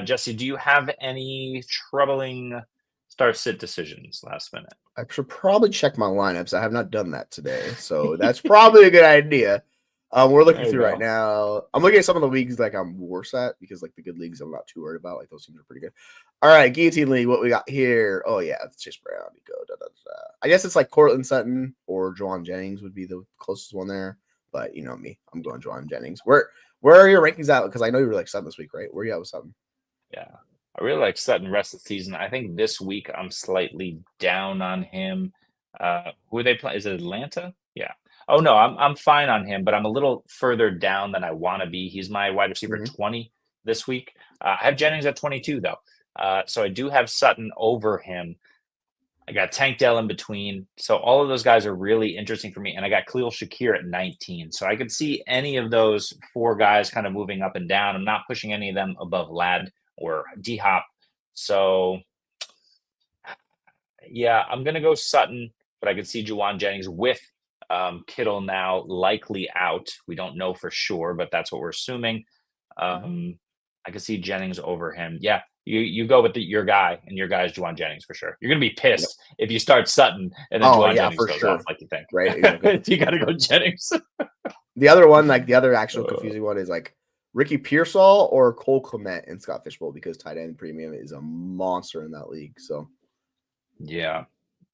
Jesse, do you have any troubling start-sit decisions last minute? I should probably check my lineups. I have not done that today, so that's probably a good idea. We're looking through right now. I'm looking at some of the leagues like I'm worse at because like the good leagues I'm not too worried about. Like those teams are pretty good. All right, Guillotine League. What we got here? Oh yeah, it's Chase Brown. Go. I guess it's like Cortland Sutton or Jauan Jennings would be the closest one there. But you know me, I'm going Jauan Jennings. Where are your rankings at? Because I know you were like Sutton this week, right? Where are you at with Sutton? Yeah, I really like Sutton rest of the season. I think this week I'm slightly down on him. Who are they playing? Is it Atlanta? Yeah. Oh no, I'm fine on him, but I'm a little further down than I want to be. He's my wide receiver 20 this week. I have Jennings at 22 though, so I do have Sutton over him. I got Tank Dell in between, so all of those guys are really interesting for me. And I got Khalil Shakir at 19, so I could see any of those 4 guys kind of moving up and down. I'm not pushing any of them above Lad or D Hop, so yeah, I'm gonna go Sutton, but I could see Jauan Jennings with Kittle now likely out. We don't know for sure, but that's what we're assuming. I could see Jennings over him. Yeah, you go with your guy, and your guy is Jauan Jennings for sure. You're gonna be pissed if you start Sutton and then Jauan Jennings goes off like you think. Right? Exactly. You got to go Jennings. The other one, like the other actual confusing one, is like Ricky Pearsall or Cole Kmet and Scott Fishbowl because tight end premium is a monster in that league. So yeah.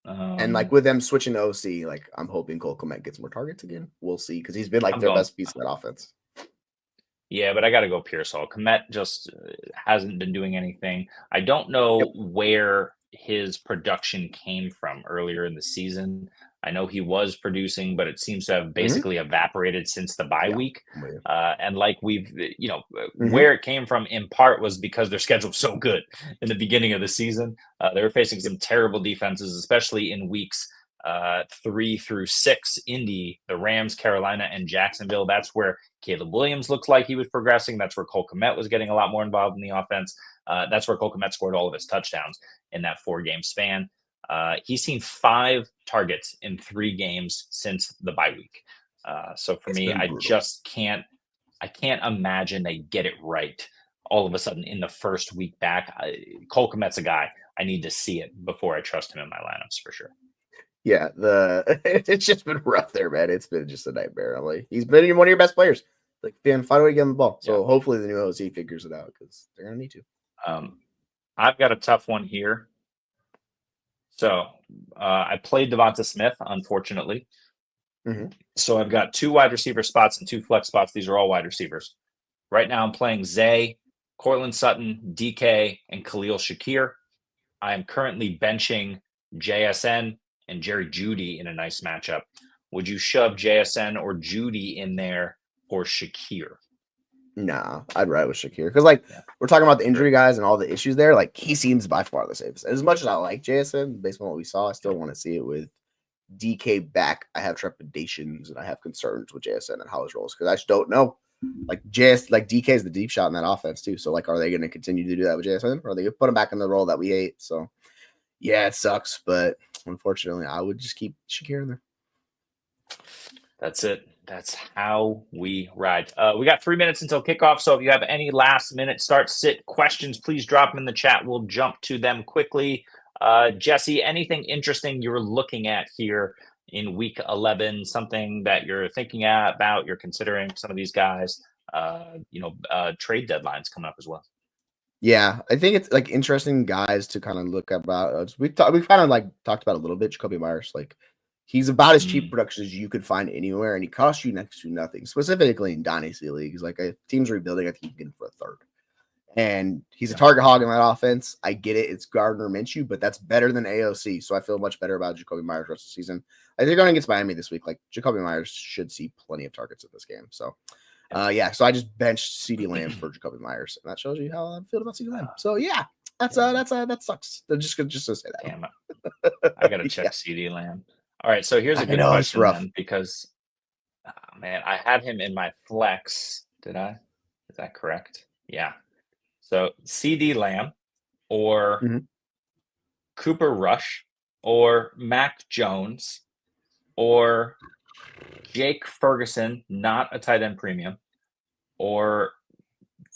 And like with them switching to OC, like I'm hoping Cole Kmet gets more targets again. We'll see because he's been like their best piece of that offense. Yeah, but I got to go Pearsall. Kmet just hasn't been doing anything. I don't know where his production came from earlier in the season. I know he was producing, but it seems to have basically evaporated since the bye week. And like we've, where it came from in part was because their schedule was so good in the beginning of the season. They were facing some terrible defenses, especially in weeks 3 through 6. Indy, the Rams, Carolina, and Jacksonville. That's where Caleb Williams looked like he was progressing. That's where Cole Kmet was getting a lot more involved in the offense. That's where Cole Kmet scored all of his touchdowns in that 4-game span. He's seen 5 targets in 3 games since the bye week. So for me, I just can't imagine they get it right all of a sudden in the first week back. Cole Kmet's a guy. I need to see it before I trust him in my lineups for sure. Yeah, it's just been rough there, man. It's been just a nightmare. Like he's been one of your best players. Like, find a way to get him the ball. So hopefully the new OC figures it out because they're gonna need to. I've got a tough one here. So I played Devonta Smith, unfortunately. So I've got 2 wide receiver spots and 2 flex spots. These are all wide receivers. Right now I'm playing Zay, Cortland Sutton, DK, and Khalil Shakir. I am currently benching JSN and Jerry Jeudy in a nice matchup. Would you shove JSN or Jeudy in there for Shakir? Nah, I'd ride with Shakir because, like, we're talking about the injury guys and all the issues there. Like, he seems by far the safest. As much as I like JSN, based on what we saw, I still want to see it with DK back. I have trepidations and I have concerns with JSN and how his rolls because I just don't know. Like DK is the deep shot in that offense too. So, like, are they going to continue to do that with JSN, or are they going to put him back in the role that we hate? So, yeah, it sucks, but unfortunately, I would just keep Shakir in there. That's it. That's how we ride. We got 3 minutes until kickoff, so if you have any last-minute start-sit questions, please drop them in the chat. We'll jump to them quickly. Jesse, anything interesting you're looking at here in Week 11? Something that you're thinking about? You're considering some of these guys? Trade deadlines coming up as well. Yeah, I think it's like interesting guys to kind of look about. We kind of like talked about a little bit. Jacoby Myers, like He's about as cheap production as you could find anywhere, and he costs you next to nothing, specifically in Dynasty Leagues. Like, a team's rebuilding, I think you can get him for a third. And he's a target hog in that offense. I get it. It's Gardner Minshew, but that's better than AOC. So I feel much better about Jacoby Myers rest of the season. I think they're going against Miami this week. Like, Jacoby Myers should see plenty of targets in this game. So, so I just benched CeeDee Lamb for Jacoby Myers, and that shows you how I feel about CeeDee Lamb. So yeah, that sucks. Just to say that. Damn it. I gotta check CeeDee Lamb. All right, so here's a good question then, because man, I had him in my flex. Did I? Is that correct? Yeah. So CeeDee Lamb or Cooper Rush or Mac Jones or Jake Ferguson, not a tight end premium, or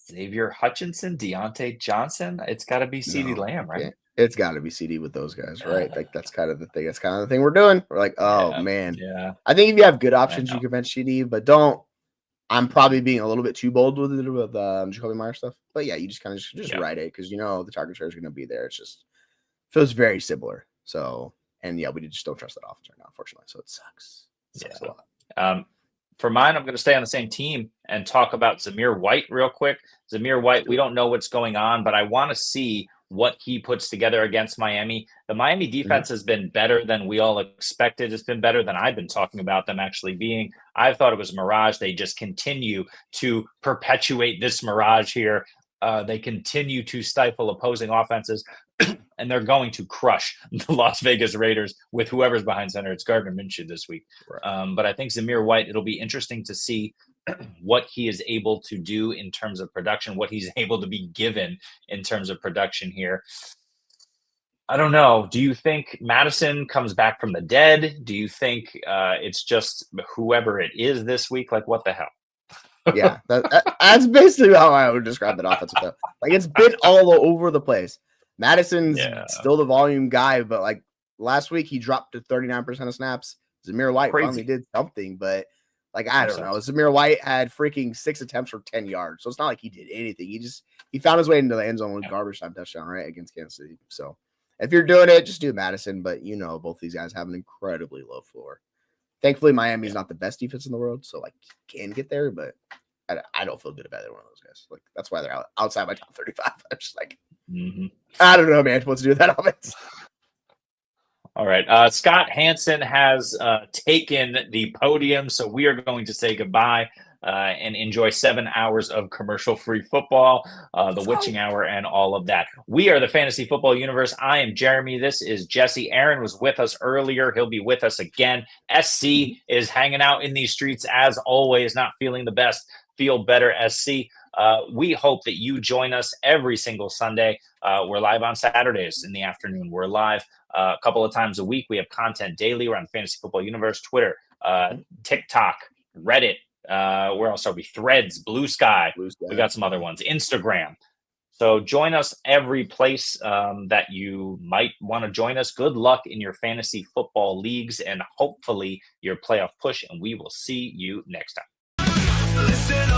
Xavier Hutchinson, Deontay Johnson. It's got to be CeeDee Lamb, right? Yeah. It's got to be CeeDee with those guys, right? Like, that's kind of the thing. That's kind of the thing we're doing. We're like, man. Yeah. I think if you have good options, you can bench CeeDee, but don't. I'm probably being a little bit too bold with Jacoby Myers stuff. But yeah, you just kind of just write it because the target share is going to be there. It's just feels very similar. So, and yeah, we just don't trust that offense right now, unfortunately. So it sucks. It sucks a lot. For mine, I'm going to stay on the same team and talk about Zamir White real quick. Zamir White, we don't know what's going on, but I want to see what he puts together against Miami. The Miami defense has been better than we all expected. It's been better than I've been talking about them actually being. I thought it was a mirage. They just continue to perpetuate this mirage here. They continue to stifle opposing offenses, and they're going to crush the Las Vegas Raiders with whoever's behind center. It's Gardner Minshew this week. Right. But I think Zamir White, it'll be interesting to see what he is able to do in terms of production, what he's able to be given in terms of production here. I don't know. Do you think Madison comes back from the dead? Do you think it's just whoever it is this week? Like, what the hell? Yeah, that's basically how I would describe that offensive stuff. Like, it's been all over the place. Madison's still the volume guy, but like last week he dropped to 39% of snaps. Zamir White finally did something, but like, I don't know. Zamir White had freaking 6 attempts for 10 yards. So it's not like he did anything. He found his way into the end zone with garbage time touchdown, right, against Kansas City. So if you're doing it, just do Madison. But both these guys have an incredibly low floor. Thankfully, Miami's not the best defense in the world, so like can get there, but I don't feel good about either one of those guys. Like, that's why they're outside my top 35. I'm just like, I don't know, man, what to do with that offense. All right. Scott Hansen has taken the podium, so we are going to say goodbye and enjoy 7 hours of commercial-free football, the witching hour, and all of that. We are the Fantasy Football Universe. I am Jeremy. This is Jesse. Aaron was with us earlier. He'll be with us again. SC is hanging out in these streets as always, not feeling the best. Feel better, SC. We hope that you join us every single Sunday. We're live on Saturdays in the afternoon. We're live a couple of times a week. We have content daily. We're on Fantasy Football Universe, Twitter, TikTok, Reddit. Where else are we? Threads, Blue Sky. We got some other ones. Instagram. So join us every place that you might want to join us. Good luck in your fantasy football leagues and hopefully your playoff push. And we will see you next time. Listen